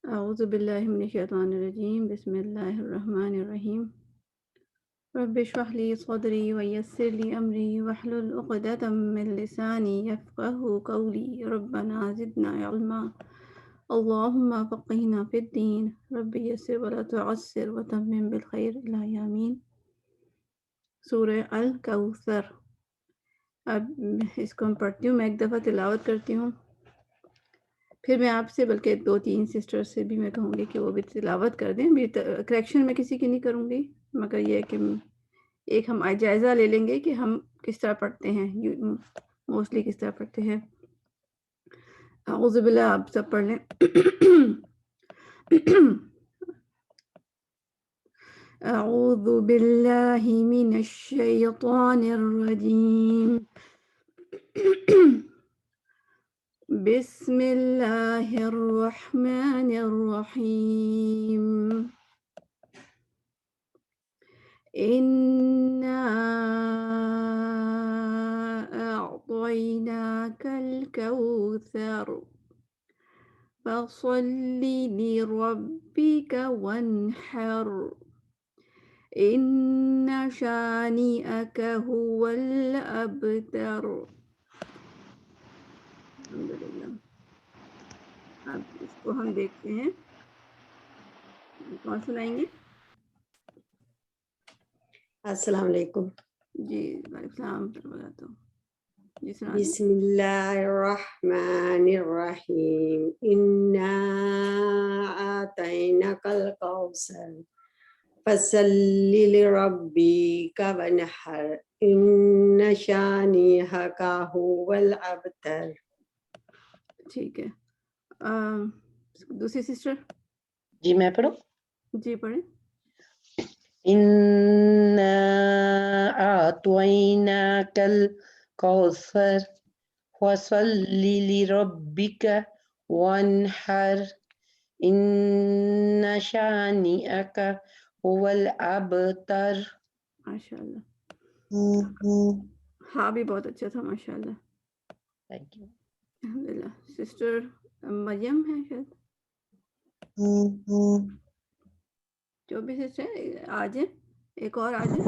اعوذ باللہ من الشیطان الرجیم بسم اللہ الرحمن الرحیم رب اشرح لی صدری ویسر لی امری واحلل عقدۃ من لسانی یفقهوا قولی ربنا زدنا علما اللہم فقہنا فی الدین رب یسر ولا تعسر وتمم بالخیر الہی آمین۔ سورہ الکوثر۔ اب اس کو ہم پڑھتی ہوں، میں ایک دفعہ تلاوت کرتی ہوں، پھر میں آپ سے بلکہ 2-3 سسٹر سے بھی میں کہوں گی کہ وہ بھی تلاوت کر دیں۔ بھی کریکشن میں کسی کی نہیں کروں گی، مگر یہ کہ ایک ہم جائزہ لے لیں گے کہ ہم کس طرح پڑھتے ہیں، موسٹلی کس طرح پڑھتے ہیں۔ اعوذ باللہ، آپ سب پڑھ لیں۔ اعوذ باللہ من الشیطان الرجیم، بسم اللہ الرحمن الرحیم، انا اعطیناک الکوثر فصل لربک وانحر ان شانئک هو الابتر۔ الحمدللہ۔ اب اس کو ہم دیکھتے ہیں، کون سنائیں گے؟ السلام علیکم۔ جی وعلیکم السلام ورحمۃ اللہ۔ جی سنا دیں۔ بسم اللہ الرحمن الرحیم، انا اعطیناک الکوثر فصل لربک وانحر ان شانئک هو الابتر۔ ٹھیک ہے، دوسری سسٹر جی میں پڑھوں؟ جی پڑھیں۔ اِنَّا أَعْطَيْنَاكَ الْكَوْثَرَ فَصَلِّ لِرَبِّكَ وَانْحَرْ إِنَّ شَانِئَكَ هُوَ الْأَبْتَرُ۔ ماشاء اللہ، ہاں بھی بہت اچھا تھا، ماشاء اللہ، Thank you. الحمدللہ۔ سسٹر مریم ہے شاید، جو بھی سسٹر آ جائیں، ایک اور آ جائیں۔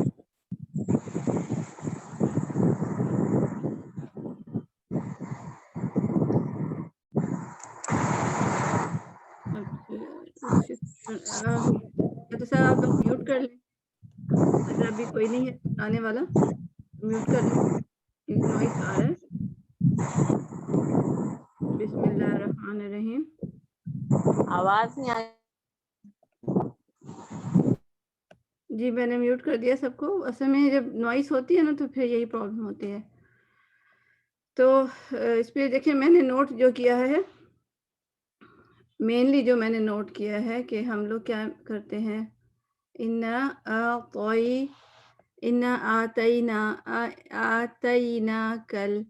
تو سر آپ لوگ میوٹ کر لیں، اگر ابھی کوئی نہیں ہے آنے والا میوٹ کر لیں کیونکہ نوائز آ رہا ہے۔ بسم اللہ الرحمن الرحیم۔ آواز نہیں آ جی میں نے میوٹ کر دیا سب کو، اصل میں جب نوائز ہوتی ہے نا تو پھر یہی پرابلم ہوتی ہے۔ تو اس پہ دیکھیں میں نے نوٹ جو کیا ہے، مینلی جو میں نے نوٹ کیا ہے کہ ہم لوگ کیا کرتے ہیں، انا آتینا کل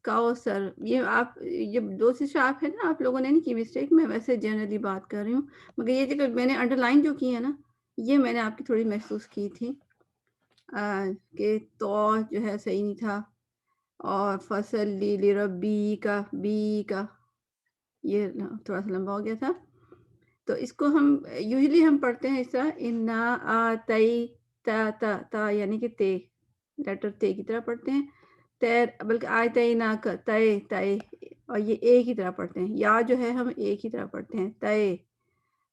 کوثر۔ یہ آپ یہ دو سسٹر آپ ہیں نا، آپ لوگوں نے نہیں کی مسٹیک، میں ویسے جنرلی بات کر رہی ہوں، مگر یہ جو میں نے انڈر لائن جو کی ہے نا، یہ میں نے آپ کی تھوڑی محسوس کی تھی کہ تو جو ہے صحیح نہیں تھا، اور فصل لربی کا یہ تھوڑا سا لمبا ہو گیا تھا۔ تو اس کو ہم یوزلی ہم پڑھتے ہیں اس طرح، انا آتی تا یعنی کہ تے، لیٹر تے کی طرح پڑھتے ہیں، تیر بلکہ آیتینا کا تے، اور یہ اے کی طرح پڑھتے ہیں، یا جو ہے ہم اے کی طرح پڑھتے ہیں، تے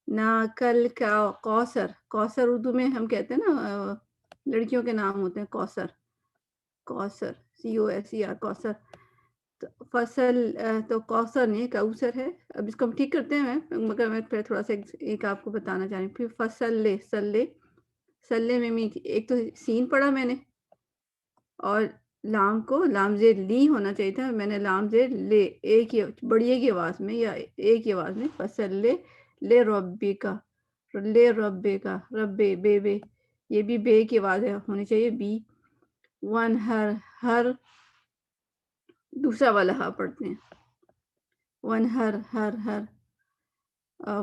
نا کل کا کوثر۔ کوثر اردو میں ہم کہتے ہیں نا، لڑکیوں کے نام ہوتے ہیں کوثر، کوثر COSER کوثر۔ تو فصل تو کوثر نہیں کوثر ہے۔ اب اس کو ہم ٹھیک کرتے ہیں، مگر میں پھر تھوڑا سا ایک آپ کو بتانا چاہ رہی ہوں۔ پھر فصل سلے میں ایک تو سین پڑھا میں نے، اور لام کو لام زیر لی ہونا چاہیے تھا، میں نے لام زیر لے، ایک ہی بڑی ایک ہی آواز میں یا ایک ہی آواز میں، فصل لے ربی کا، لے ربے کا، ربے بے یہ بھی بے کی آواز ہونی چاہیے، بی۔ ون ہر دوسرا والا ہا پڑھتے ہیں، ون ہر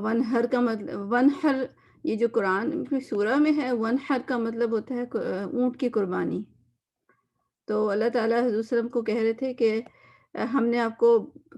ون ہر کا مطلب، ون ہر یہ جو قرآن کی سورہ میں ہے، ون ہر کا مطلب ہوتا ہے اونٹ کی قربانی۔ تو اللہ تعالیٰ حضور صلی اللہ علیہ وسلم کو کہہ رہے تھے کہ ہم نے آپ کو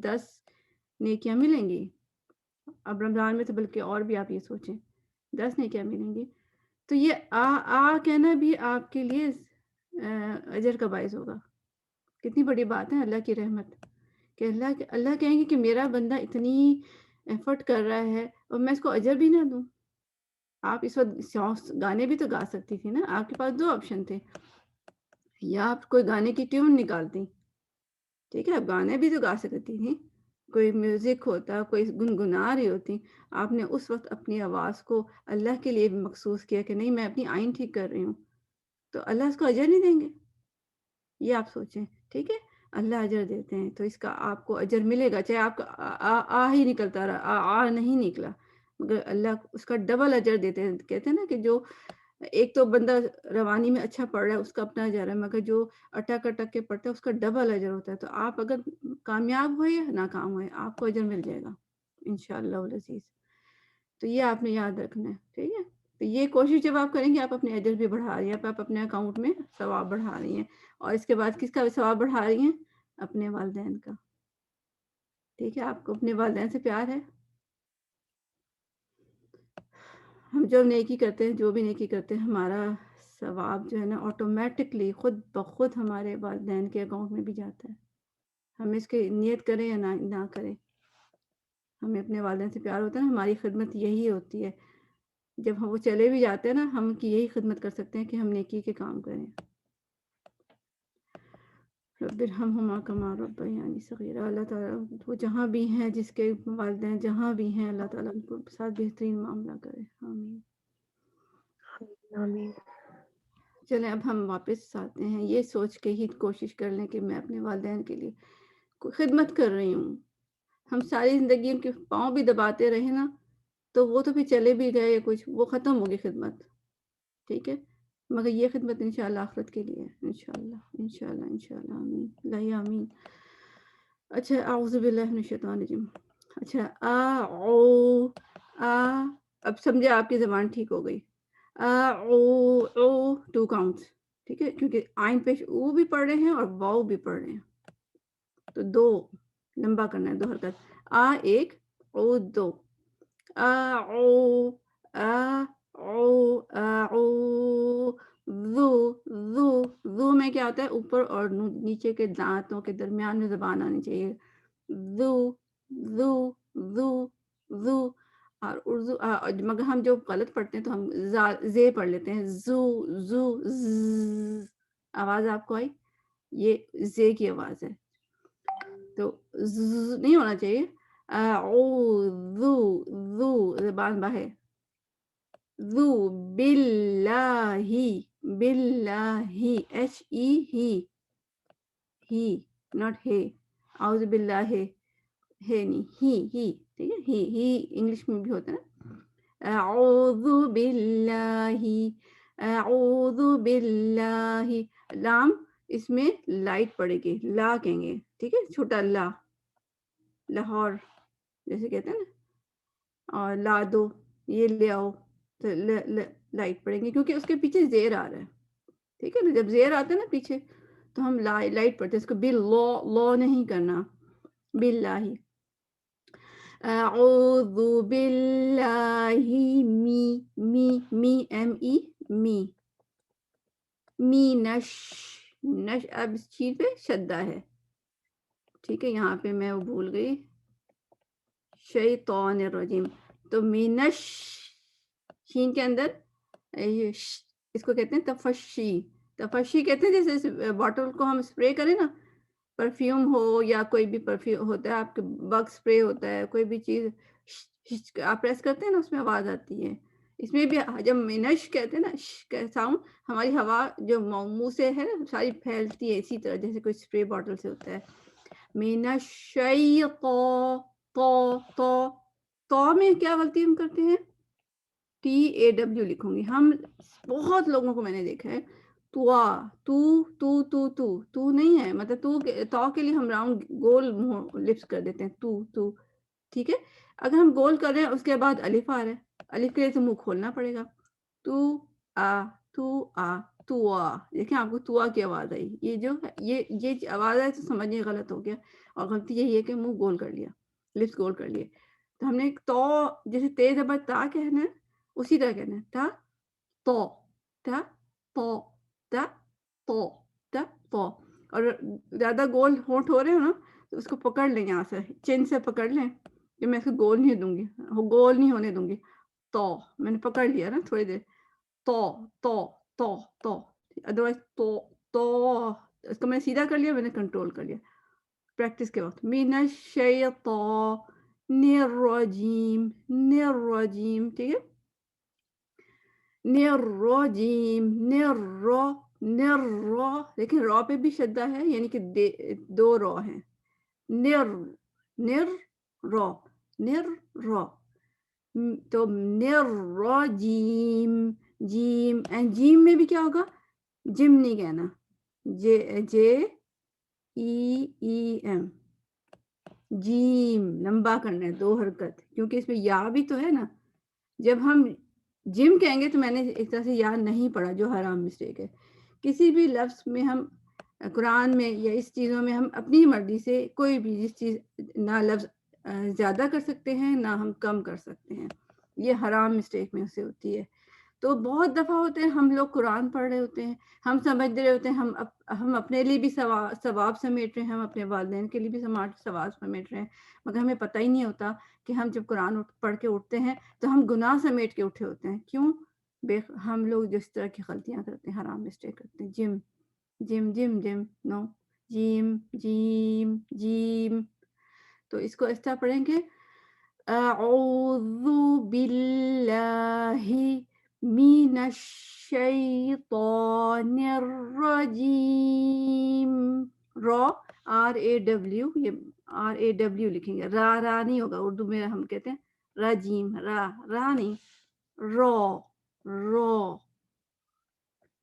10 نیکیاں ملیں گی. اب رمضان میں تو بلکہ اور بھی آپ یہ سوچیں 10 نیکیاں ملیں گی. تو یہ کہنا بھی آپ کے لیے اجر کا باعث ہوگا. کتنی بڑی بات ہے اللہ کی رحمت کہ اللہ کہیں گے کہ میرا بندہ اتنی ایفرٹ کر رہا ہے اور میں اس کو اجر بھی نہ دوں. آپ اس وقت گانے بھی تو گا سکتی تھی نا. آپ کے پاس 2 آپشن تھے. یا آپ کوئی گانے کی ٹیون نکالتی, ٹھیک ہے, آپ گانے بھی تو گا سکتی تھی. کوئی میوزک ہوتا, کوئی گنگنا رہی ہوتی. آپ نے اس وقت اپنی آواز کو اللہ کے لیے مخصوص کیا کہ نہیں میں اپنی آئین ٹھیک کر رہی ہوں, تو اللہ اس کو اجر نہیں دیں گے؟ یہ آپ سوچیں, ٹھیک ہے. اللہ اجر دیتے ہیں تو اس کا آپ کو اجر ملے گا, چاہے آپ کا ہی نکلتا رہا, نہیں نکلا, مگر اللہ اس کا ڈبل اجر دیتے ہیں. کہتے ہیں نا کہ جو ایک تو بندہ روانی میں اچھا پڑھ رہا ہے اس کا اپنا اجر ہے, مگر جو اٹک اٹک کے پڑھتا ہے اس کا ڈبل اجر ہوتا ہے. تو آپ اگر کامیاب ہوئے یا ناکام ہوئے آپ کو اجر مل جائے گا انشاءاللہ العزیز. تو یہ آپ نے یاد رکھنا ہے, ٹھیک ہے. تو یہ کوشش جب آپ کریں گے آپ اپنے اجر بھی بڑھا رہی ہیں, آپ اپنے اکاؤنٹ میں ثواب بڑھا رہی ہیں. اور اس کے بعد کس کا ثواب بڑھا رہی ہیں؟ اپنے والدین کا. ٹھیک ہے, آپ کو اپنے والدین سے پیار ہے. ہم جو نیکی کرتے ہیں, جو بھی نیکی کرتے ہیں, ہمارا ثواب جو ہے نا آٹومیٹکلی خود بخود ہمارے والدین کے اکاؤنٹ میں بھی جاتا ہے. ہم اس کی نیت کریں یا نہ کریں, ہمیں اپنے والدین سے پیار ہوتا ہے نا. ہماری خدمت یہی ہوتی ہے, جب ہم وہ چلے بھی جاتے ہیں نا ہم کی یہی خدمت کر سکتے ہیں کہ ہم نیکی کے کام کریں. رب ارحمہما کما ربیانی صغیرا. اللہ تعالیٰ وہ جہاں بھی ہیں, جس کے والدین جہاں بھی ہیں, اللہ تعالیٰ ان کو ساتھ بہترین معاملہ کرے. آمین. آمین. چلیں اب ہم واپس آتے ہیں. یہ سوچ کے ہی کوشش کر لیں کہ میں اپنے والدین کے لیے کوئی خدمت کر رہی ہوں. ہم ساری زندگی ان کے پاؤں بھی دباتے رہے نا تو وہ تو پھر چلے بھی گئے, کچھ وہ ختم ہوگی خدمت, ٹھیک ہے. مگر یہ خدمت انشاءاللہ آخرت کے لیے ہے, انشاءاللہ انشاءاللہ انشاءاللہ. آمین اللہ آمین. اچھا, اعوذ باللہ من الشیطان الرجیم. اچھا اب سمجھے آپ کی زبان ٹھیک ہو گئی. او 2 کاؤنٹس, ٹھیک ہے, کیونکہ آئین پیش او بھی پڑھ رہے ہیں اور واؤ بھی پڑھ رہے ہیں, تو 2 لمبا کرنا ہے, 2 حرکت. 1 او 2. ذو میں کیا ہوتا ہے, اوپر اور نیچے کے دانتوں کے درمیان میں زبان آنی چاہیے. ذو ذو ذو ذو. اور اردو مگر ہم جو غلط پڑھتے ہیں تو ہم زے پڑھ لیتے ہیں, زو زو ز. آواز آپ کو آئی؟ یہ زے کی آواز ہے, تو نہیں ہونا چاہیے. اعوذ ذو زبان باہر. ذو باللہ باللہ ہی ناٹ ہے. اعوذ باللہ ہے نہیں, ہی ٹھیک ہے. ہی انگلش میں بھی ہوتا ہے نا. اعوذ باللہ اعوذ باللہ. لام اس میں لائٹ پڑے گی, لا کہیں گے, ٹھیک ہے, چھوٹا لا, لاہور جیسے کہتے ہیں نا, اور لا دو, یہ لے آؤ, تو لائٹ پڑیں گی کیونکہ اس کے پیچھے زیر آ رہا ہے, ٹھیک ہے نا. جب زیر آتا ہے نا پیچھے تو ہم لائٹ پڑھتے ہیں, اس کو لو نہیں کرنا. باللہ. اعوذ باللہ می ایم ای می نش. اب اس چیز پہ شدہ ہے, ٹھیک ہے. یہاں پہ میں وہ بھول گئی, شیطان الرجیم. تو مینش شین کے اندر اس کو کہتے ہیں تفشی. تفشی کہتے ہیں جیسے باٹل کو ہم اسپرے کریں نا, پرفیوم ہو یا کوئی بھی پرفیوم ہوتا ہے, آپ کے بگ اسپرے ہوتا ہے, کوئی بھی چیز آپ پریس کرتے ہیں نا اس میں آواز آتی ہے. اس میں بھی جب مینش کہتے ہیں نا ساؤنڈ, ہماری ہوا جو منہ سے ہے نا ساری پھیلتی ہے اسی طرح جیسے کوئی اسپرے باٹل سے ہوتا ہے. مینش تو میں کیا غلطی ہم کرتے ہیں, TAW لکھوں گی. ہم بہت لوگوں کو میں نے دیکھا ہے تو نہیں ہے, مطلب تو کے لیے ہم راؤنڈ گول لپس کر دیتے ہیں, تو ٹھیک ہے. اگر ہم گول کر رہے ہیں اس کے بعد الف آ رہا ہے, الف کے لیے تو منہ کھولنا پڑے گا. تو دیکھیں آپ کو تو کی آواز آئی. یہ جو ہے یہ آواز ہے تو سمجھنے غلط ہو گیا, اور غلطی یہی ہے کہ منہ گول کر لیا. لپس گول کر لیے. تو ہم نے تو جیسے تے زبر تا کہنا ہے اسی طرح کہنا ہے تا تو تا تو تا تو تا تو. اور زیادہ گول ہونٹ ہو رہے ہو نا تو اس کو پکڑ لیں یہاں سے چین سے پکڑ لیں کہ میں اس کو گول نہیں دوں گی, گول نہیں ہونے دوں گی. تو میں نے پکڑ لیا نا تھوڑی دیر, تو تو تو تو, ادروائز تو اس کو میں سیدھا کر لیا, میں نے کنٹرول کر لیا پریکٹس کے وقت. من الشیطان الرجیم, الرجیم, ٹھیک ہے, الرجیم, نر, لیکن را پہ بھی شدہ ہے, یعنی کہ دو را ہیں. نر را, تو الرجیم, جیم, اینڈ جیم میں بھی کیا ہوگا, جم نہیں کہنا, جے ای ایم, جیم لمبا کرنا ہے 2 حرکت, کیونکہ اس میں یا بھی تو ہے نا. جب ہم جم کہیں گے تو میں نے ایک طرح سے یا نہیں پڑھا, جو حرام مسٹیک ہے. کسی بھی لفظ میں ہم قرآن میں یا اس چیزوں میں ہم اپنی مرضی سے کوئی بھی جس چیز نہ لفظ زیادہ کر سکتے ہیں نہ ہم کم کر سکتے ہیں, یہ حرام مسٹیک میں سے ہوتی ہے. تو بہت دفعہ ہوتے ہیں ہم لوگ قرآن پڑھ رہے ہوتے ہیں, ہم سمجھ رہے ہوتے ہیں ہم اپنے لیے بھی ثواب سمیٹ رہے ہیں, ہم اپنے والدین کے لیے بھی ثواب سمیٹ رہے ہیں, مگر ہمیں پتہ ہی نہیں ہوتا کہ ہم جب قرآن پڑھ کے اٹھتے ہیں تو ہم گناہ سمیٹ کے اٹھے ہوتے ہیں. کیوں؟ ہم لوگ جس طرح کی غلطیاں کرتے ہیں, حرام مسٹیک کرتے ہیں. جم جم جم جم, نو, جیم جیم جیم. تو اس کو اس طرح پڑھیں گے, اعوذ باللہ من الشیطان الرجیم. RAW, یہ RAW لکھیں گے, را نہیں ہوگا. اردو میں ہم کہتے ہیں رجیم, را نہیں, رو,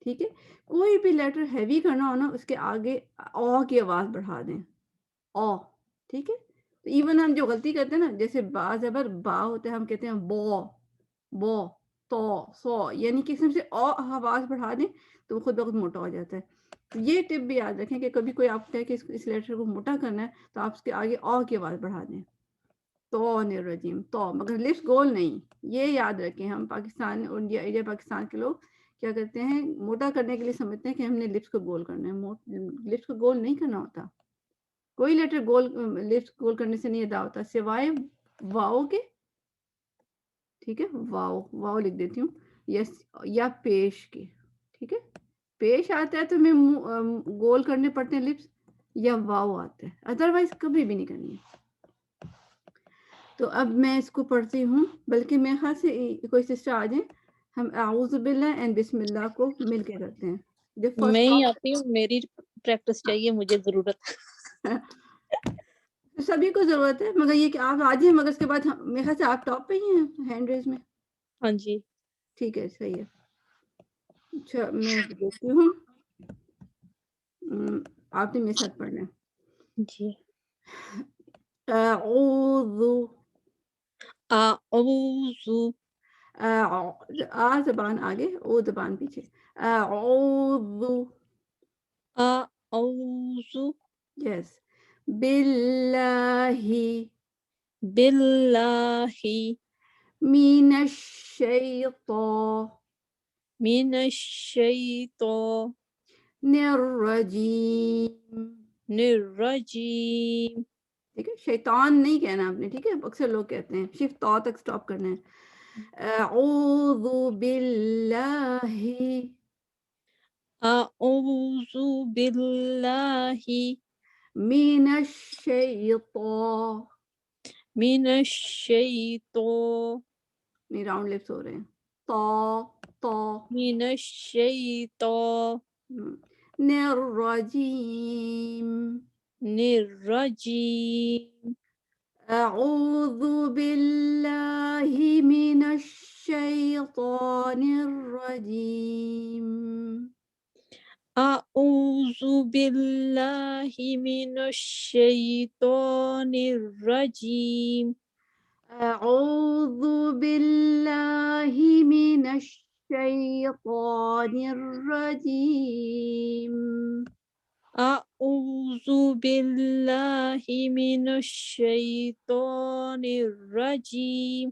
ٹھیک ہے. کوئی بھی لیٹر ہیوی کرنا ہو نا اس کے آگے او کی آواز بڑھا دیں, او, ٹھیک ہے. تو ایون ہم جو غلطی کرتے ہیں نا, جیسے با زبر با ہوتا ہے, ہم کہتے ہیں بو تو سو, یعنی کہ قسم سے او آواز بڑھا دیں تو وہ خود بخود موٹا ہو جاتا ہے. تو یہ ٹپ بھی یاد رکھیں کہ کبھی کوئی آپ کہے کہ اس لیٹر کو موٹا کرنا ہے تو آپ اس کے آگے او کی آواز بڑھا دیں, تو الرجیم, تو, مگر لپس گول نہیں. یہ یاد رکھیں, ہم پاکستان اور انڈیا پاکستان کے لوگ کیا کرتے ہیں, موٹا کرنے کے لیے سمجھتے ہیں کہ ہم نے لپس کو گول کرنا ہے. لپس کو گول نہیں کرنا ہوتا. کوئی لیٹر لپس گول کرنے سے نہیں ادا ہوتا سوائے واؤ کے, ٹھیک ہے. واؤ لکھ دیتی ہوں, یا پیش کے, ٹھیک ہے. پیش آتا ہے تو میں گول کرنے پڑتے ہیں لپس, یا واؤ آتا ہے, ادروائز کبھی بھی نہیں کرنی ہے. تو اب میں اس کو پڑھتی ہوں, بلکہ میرے خیال سے کوئی سسٹر آ جائیں, ہم اعوذ باللہ اینڈ بسم اللہ کو مل کے کرتے ہیں. میں ہی آتی ہوں, میری پریکٹس چاہیے مجھے, ضرورت. سبھی کو ضرورت ہے, مگر یہ کہ آپ آ جائیں, مگر اس کے بعد میرے خیال سے آپ ٹاپ پہ ہی ہیں ہینڈ ریز میں. ہاں جی, ٹھیک ہے, صحیح ہے. اچھا میں دیکھتی ہوں, آپ نے میرے ساتھ پڑھنا ہے. جی. اعوذ, اعوذ, آ زبان آگے, او زبان پیچھے. اعوذ, اعوذ یس, باللہ, باللہ, من الشیطان من الشیطان الرجیم. الرجیم. ٹھیک ہے, شیطان نہیں کہنا آپ نے, ٹھیک ہے. اکثر لوگ کہتے ہیں, صرف تو تک سٹاپ کرنا ہے. اعوذ باللہ, اعوذ باللہ من الشیطان, من الشیطان, نہیں راؤنڈ لپس ہو رہے ہیں, تو من الشیطان الرجیم. الرجیم. اعوذ باللہ من الشیطان الرجیم. اعوذ باللہ من الشیطان الرجیم. اعوذ باللہ من الشیطان الرجیم. أعوذ بالله من الشيطان الرجيم.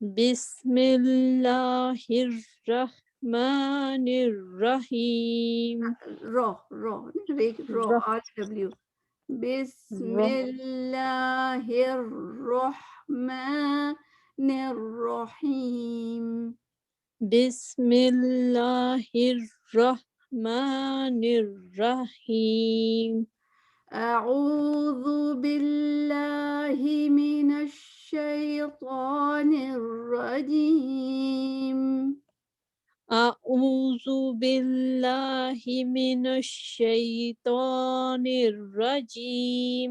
بسم الله الرحمن الرحيم. رو رو RW. بسم رو الله الرحمن الرحيم. بسم الله الرحمن الرحيم. أعوذ بالله من الشيطان الرجيم. أعوذ بالله من الشيطان الرجيم.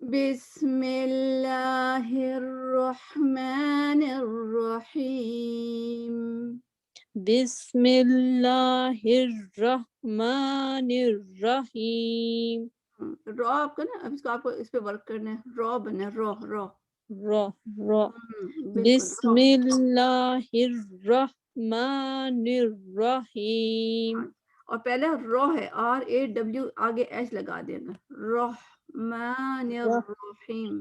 بسم الله الرحمن الرحيم. بسم الله الرحمن الرحيم. رو آپ کا نا اب اس کو آپ کو اس پہ ورک کرنا ہے. رو بنا رو رو بالکل بسم الله الرحمن الرحيم. اور پہلا رو ہے RAW آگے ایچ لگا دینا. رحمان الرحیم.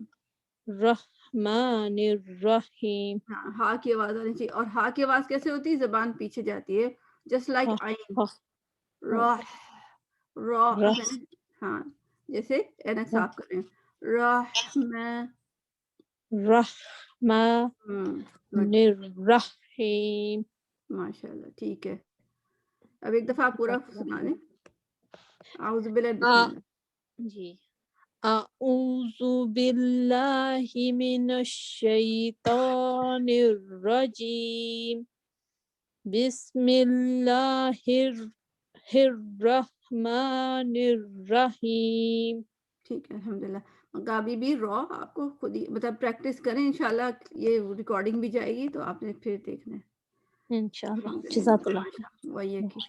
رحمن الرحیم. ہاں کی آواز آنی چاہیے. اور ہاں کی آواز کیسے ہوتی ہے؟ زبان پیچھے جاتی ہے جسٹ لائک عین. ہاں جیسے اینک صاف کریں. رحمان الرحیم. ماشاء اللہ ٹھیک ہے. اب ایک دفعہ آپ پورا سنا لیں. اعوذ باللہ بسم اللہ. جی اعوذ باللہ من الشیطان الرجیم. بسم اللہ الرحمن الرحیم. ٹھیک ہے الحمدللہ. ابھی بھی رو آپ کو خود ہی مطلب پریکٹس کریں. انشاءاللہ یہ ریکارڈنگ بھی جائے گی تو آپ نے پھر دیکھنا ہے. انشاءاللہ. جزاک اللہ. وہی ہے کہ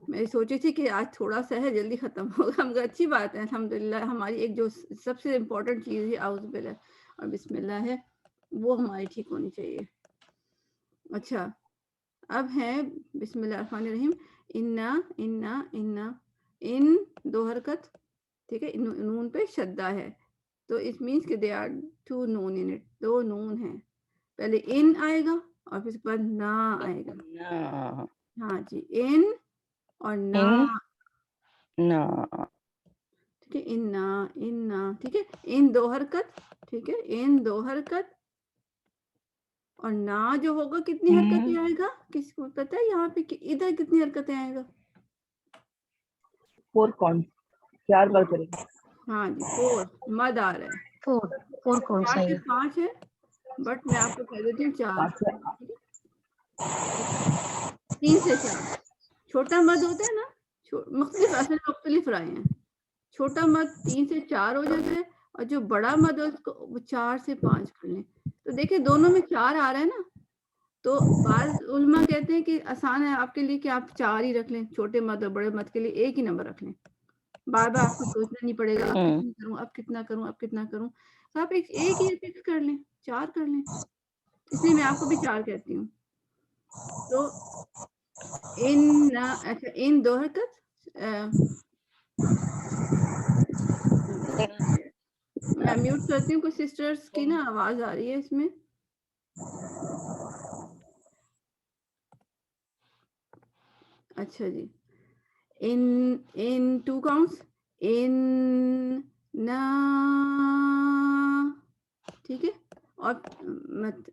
میں سوچی تھی کہ آج تھوڑا سا ہے جلدی ختم ہوگا مگر اچھی بات ہے الحمدللہ. ہماری ایک جو سب سے امپورٹنٹ چیز ہے اعوذ باللہ اور بسم اللہ ہے وہ ہماری ٹھیک ہونی چاہیے. اچھا اب ہے بسم اللہ الرحمن الرحیم. ان دو حرکت ٹھیک ہے. نون پہ شدہ ہے تو اٹ مینس کہ they are two noun in it. دو نون ہیں. پہلے ان آئے گا اور پھر اس کے بعد نا آئے گا. ہاں جی ان اور نا. ٹھیک ہے ان ٹھیک ہے. ان دو حرکت ٹھیک ہے. ان دو حرکت اور نا جو ہوگا کتنی حرکتیں آئے گا کس کو پتا ہے یہاں پہ ادھر کتنی حرکتیں آئے گا؟ 4 بار کریں گے. ہاں جی 4 مد آ رہا ہے. 4 کون سا 4 ہے؟ سے 5 ہے بٹ میں آپ کو کہہ دیتی ہوں 4. 3 سے 4 چھوٹا مد ہوتا ہے نا. مختلف اصل مختلف رائے ہیں. چھوٹا مد 3 سے 4 ہو جاتا ہے اور جو بڑا مد ہے اس کو 4 سے 5 کر لیں. تو دیکھیں دونوں میں 4 آ رہا ہے نا. تو بعض علماء کہتے ہیں کہ آسان ہے آپ کے لیے کہ آپ 4 ہی رکھ لیں. چھوٹے مد اور بڑے مد کے لیے ایک ہی نمبر رکھ لیں. بار بار آپ کو سوچنا نہیں پڑے گا اب کتنا کروں. تو آپ ایک ہی فکس کر لیں. 4 کر لیں. اس لیے میں آپ کو بھی 4 کہتی ہوں. تو ان دو حرکت میں میوٹ کرتی ہوں. کچھ سسٹرز کی نا آواز آ رہی ہے اس میں. اچھا جی in 2 counts. ان نا ٹھیک ہے. اور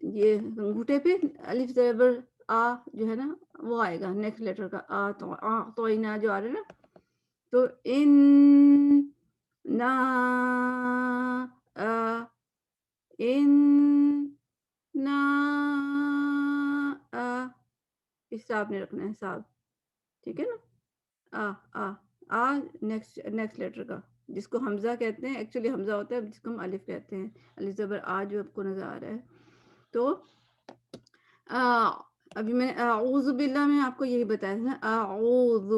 یہ انگوٹھے پہ الف زبر آ جو ہے نا وہ آئے گا نیکسٹ لیٹر کا. تو نا جو آ رہا ہے نا تو ان نا ان نا اس سے آپ نے رکھنا ہے حساب. ٹھیک ہے نا. نیکسٹ لیٹر کا جس کو حمزہ کہتے ہیں. ایکچولی حمزہ ہوتا ہے جس کو ہم الف کہتے ہیں. الف زبر آ جو آپ کو نظر آ رہا ہے. تو ابھی میں اعوذ باللہ میں آپ کو یہی بتایا تھا. اعوذ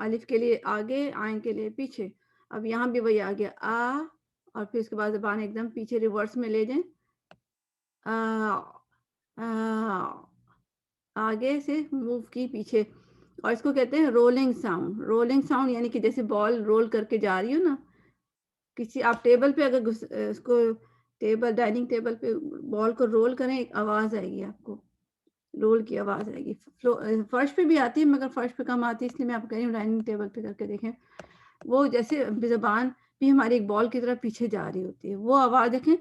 الف کے لیے آگے عین کے لیے پیچھے. اب یہاں بھی وہی آ گیا اور پھر اس کے بعد زبان ایک دم پیچھے ریورس میں لے جائیں، آگے سے موو کی پیچھے، اور اس کو کہتے ہیں رولنگ ساؤنڈ. رولنگ ساؤنڈ یعنی کہ جیسے بال رول کر کے جا رہی ہو نا، کسی آپ ٹیبل پہ اگر اس کو ٹیبل ڈائننگ ٹیبل پہ بال کو رول کریں، ایک آواز آئے گی، آپ کو رول کی آواز آئے گی. فرش پہ بھی آتی ہے مگر فرش پہ کم آتی ہے، اس لیے میں آپ کو کہہ رہی ہوں ڈائننگ ٹیبل پہ کر کے دیکھیں. وہ جیسے زبان بھی ہماری ایک بال کی طرح پیچھے جا رہی ہوتی ہے، وہ آواز دیکھیں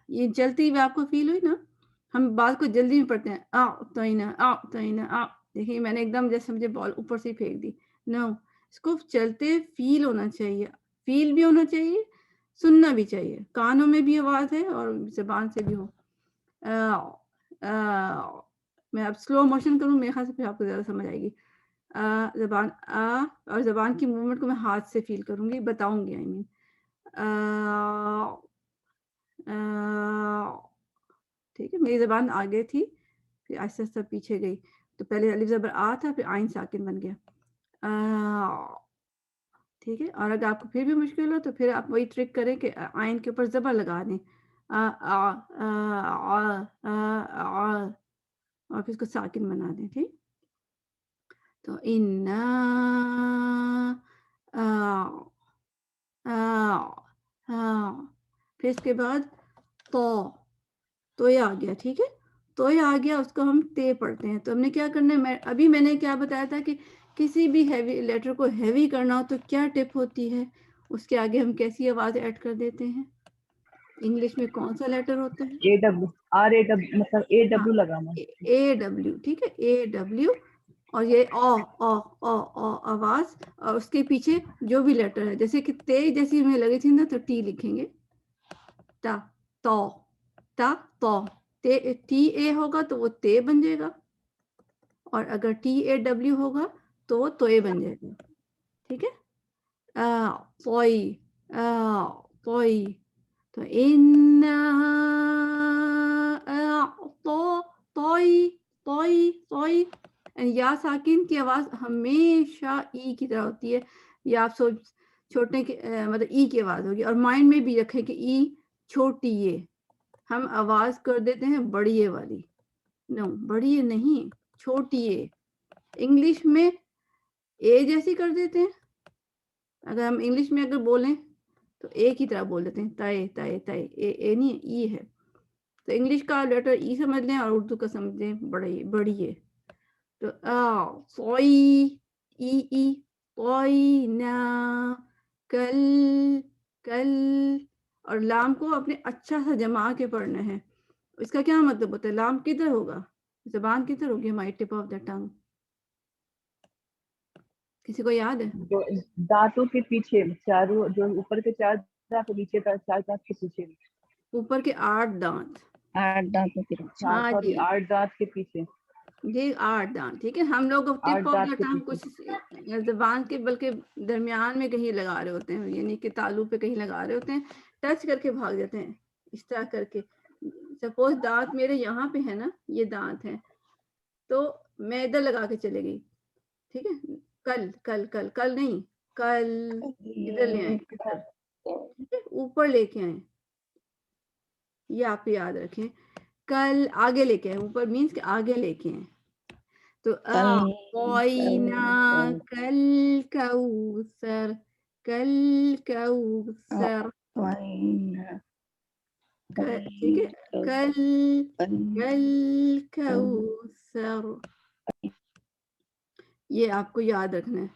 یہ جلتی ہوئی آپ کو فیل ہوئی نا. ہم بات کو جلدی میں پڑھتے ہیں دیکھیے میں نے ایک دم جیسے مجھے بال اوپر سے پھینک دی. نو، اس کو چلتے فیل ہونا چاہیے، فیل بھی ہونا چاہیے، سننا بھی چاہیے، کانوں میں بھی آواز ہے اور زبان سے بھی ہو. میں اب سلو موشن کروں، میرے خیال سے پھر آپ کو زیادہ سمجھ آئے گی. زبان اور زبان کی موومنٹ کو میں ہاتھ سے فیل کروں گی، بتاؤں گی. ٹھیک ہے، میری زبان آگے تھی پھر آہستہ آہستہ پیچھے گئی. تو پہلے الف زبر آ تھا، پھر عین ساکن بن گیا. ٹھیک ہے، اور اگر آپ کو پھر بھی مشکل ہو تو پھر آپ وہی ٹرک کریں کہ عین کے اوپر زبر لگا دیں، اور پھر اس کو ساکن بنا دیں. ٹھیک، تو پھر اس کے بعد تو یہ آ گیا. ٹھیک ہے، تو یہ آ گیا، اس کو ہم تے پڑھتے ہیں. تو ہم نے کیا کرنا ہے، ابھی میں نے کیا بتایا تھا کہ کسی بھی ہیوی لیٹر کو ہیوی کرنا ہو تو کیا ٹپ ہوتی ہے، اس کے آگے ہم کیسی آواز ایڈ کر دیتے ہیں. انگلش میں کون سا لیٹر ہوتا ہے؟ AW مطلب AW لگانا. AW. ٹھیک ہے، AW، اور یہ آواز، اور اس کے پیچھے جو بھی لیٹر ہے، جیسے کہ تے جیسی ہمیں لگی تھی نا تو ٹی لکھیں گے، تا تو ٹی اے ہوگا تو وہ تے بن جائے گا، اور اگر TAW ہوگا تو وہ توئے بن جائے گا. ٹھیک ہے، پوئی تو یا ساکن کی آواز ہمیشہ ای کی طرح ہوتی ہے، یا آپ چھوٹے مطلب ای کی آواز ہوگی. اور مائنڈ میں بھی رکھیں کہ ای چھوٹی ہے، ہم آواز کر دیتے ہیں بڑی والی. نو، بڑی نہیں، چھوٹی ہے. انگلش میں اے جیسی کر دیتے ہیں، اگر ہم انگلش میں اگر بولیں تو اے کی طرح بول دیتے ہیں، تائے تائے تائے. اے نہیں ہے، ای ہے. تو انگلش کا لیٹر ای سمجھ لیں اور اردو کا سمجھ لیں بڑی ہے. تو سوئی ای کوئی نا، کل، اور لام کو اپنے اچھا سا جما کے پڑھنا ہے. اس کا کیا مطلب ہوتا ہے؟ لام کدھر ہوگا؟ زبان کدھر ہوگی ہماری ٹپ آف دا ٹنگ؟ کسی کو یاد ہے؟ جو دانتوں کے پیچھے چاروں، جو اوپر کے 4 دانت، نیچے کا 4 دانت کے پیچھے. اوپر کے 8 دانت. 8 دانتوں کے پیچھے. ہاں جی، 8 دانت کے پیچھے جی 8 دانت. ٹھیک ہے، ہم لوگ ٹپ 8 آف دانت دا کے ٹنگ پیچھے. کچھ زبان کے بلکہ درمیان میں کہیں لگا رہے ہوتے ہیں، یعنی کہ تالو پہ کہیں لگا رہے ہوتے ہیں، ٹچ کر کے بھاگ جاتے ہیں اس طرح کر کے. سپوز دانت میرے یہاں پہ ہے نا، یہ دانت ہے تو میں ادھر لگا کے چلے گئی. ٹھیک ہے، کل نہیں، کل ادھر لے آئے، ٹھیک ہے، اوپر لے کے آئے. یہ آپ یاد رکھیں، کل آگے لے کے آئے، اوپر مینس کہ آگے لے کے آئے. تو کوئینا کل کوثر، کل کوثر. ٹھیک ہے، کل کوثر، یہ آپ کو یاد رکھنا ہے.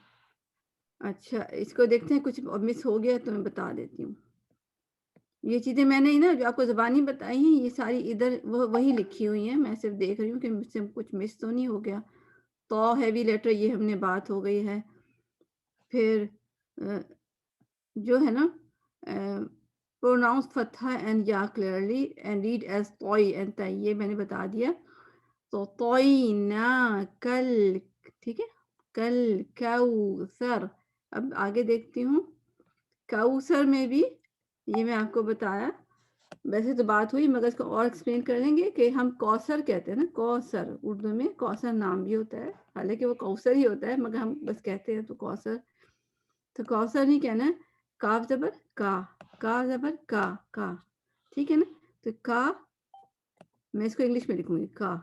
اچھا، اس کو دیکھتے ہیں کچھ مس ہو گیا تو میں بتا دیتی ہوں. یہ چیزیں میں نے نا جو آپ کو زبانی بتائی ہیں، یہ ساری ادھر وہی لکھی ہوئی ہیں. میں صرف دیکھ رہی ہوں کہ مجھ سے کچھ مس تو نہیں ہو گیا. تو ہیوی لیٹر، یہ ہم نے بات ہو گئی ہے. پھر جو ہے نا pronounce فتحہ and یا clearly and read as toy and tai، یہ میں نے بتا دیا. تو طوینا کل، ٹھیک ہے، کل کوثر. اب آگے دیکھتی ہوں. کوثر میں بھی یہ میں آپ کو بتایا، ویسے تو بات ہوئی مگر اس کو اور ایکسپلین کر لیں گے کہ ہم کوثر کہتے ہیں نا. کوثر اردو میں کوثر نام بھی ہوتا ہے، حالانکہ وہ کوثر ہی ہوتا ہے مگر ہم بس کہتے ہیں تو کوثر. تو کوثر نہیں کہنا ہے، کاف زبر کا، کا زبر کا، ٹھیک ہے نا. تو کا میں اس کو انگلش میں لکھوں گی کا.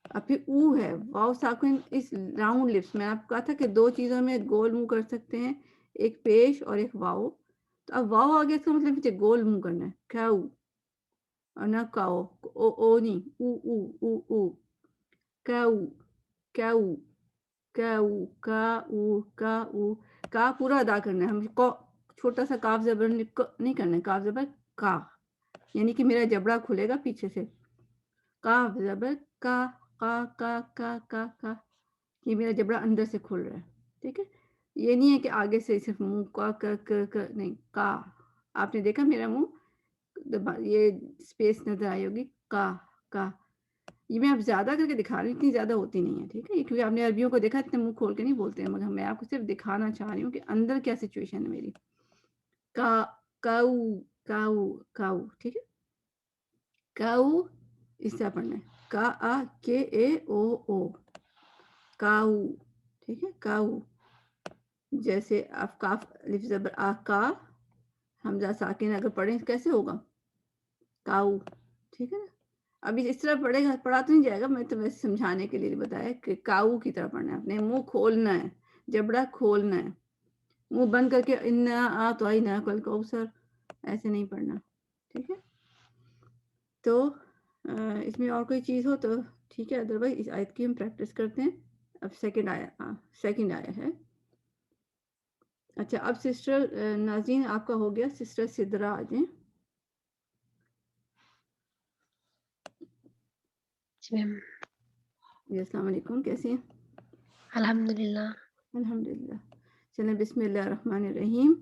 اب پھر او ہے، واؤ ساکن اس راؤنڈ لپس میں آپ کو کہا تھا کہ دو چیزوں میں گول منہ کر سکتے ہیں، ایک پیش اور ایک واؤ. تو اب واؤ آ گیا، اس کا مطلب مجھے گول منہ کرنا ہے، کھاؤ اور نہ کاؤ، او نہیں، او کاؤ کاؤ کاؤ کا کا پورا ادا کرنا ہے. ہم چھوٹا سا کاف زبر نہیں کرنا ہے، کاف زبر کا، یعنی کہ میرا جبڑا کھلے گا پیچھے سے، کاف زبر کا کا، یہ میرا جبڑا اندر سے کھل رہا ہے. ٹھیک ہے، یہ نہیں ہے کہ آگے سے صرف منہ کا نہیں، کا. آپ نے دیکھا میرا منہ، یہ اسپیس نظر آئی ہوگی، کا. یہ میں اب زیادہ کر کے دکھا رہی ہوں، اتنی زیادہ ہوتی نہیں ہے. ٹھیک ہے، کیونکہ آپ نے عربیوں کو دیکھا اتنے منہ کھول کے نہیں بولتے ہیں، مگر میں آپ کو صرف دکھانا چاہ رہی ہوں کہ اندر کیا سچویشن ہے میری. کاؤ. ٹھیک ہے، کاؤ اس طرح پڑھنا ہے، کا آ کے اے او کاؤ. ٹھیک ہے، کاؤ. جیسے آپ کاف الف زبر آ کا، حمزہ ساکن اگر پڑھیں کیسے ہوگا، کاؤ. ٹھیک ہے نا. ابھی اس طرح پڑھے گا، پڑھا تو نہیں جائے گا، میں تو ویسے سمجھانے کے لیے بتایا کہ کاؤ کی طرح پڑھنا ہے. اپنے منہ کھولنا ہے، جبڑا کھولنا ہے، منہ بند کر کے انا تو آئی نہ کل کوثر ایسے نہیں پڑھنا. ٹھیک ہے، تو اس میں اور کوئی چیز ہو تو ٹھیک ہے، ادروائز اس آیت کی ہم پریکٹس کرتے ہیں. اب سیکنڈ آیا ہے. اچھا، اب سسٹر ناظرین آپ کا ہو گیا، سسٹر سدرا آ جائیں. جی میم. جی السلام علیکم، کیسے ہیں؟ الحمدللہ. الحمدللہ. چلیں بسم اللہ الرحمن الرحیم.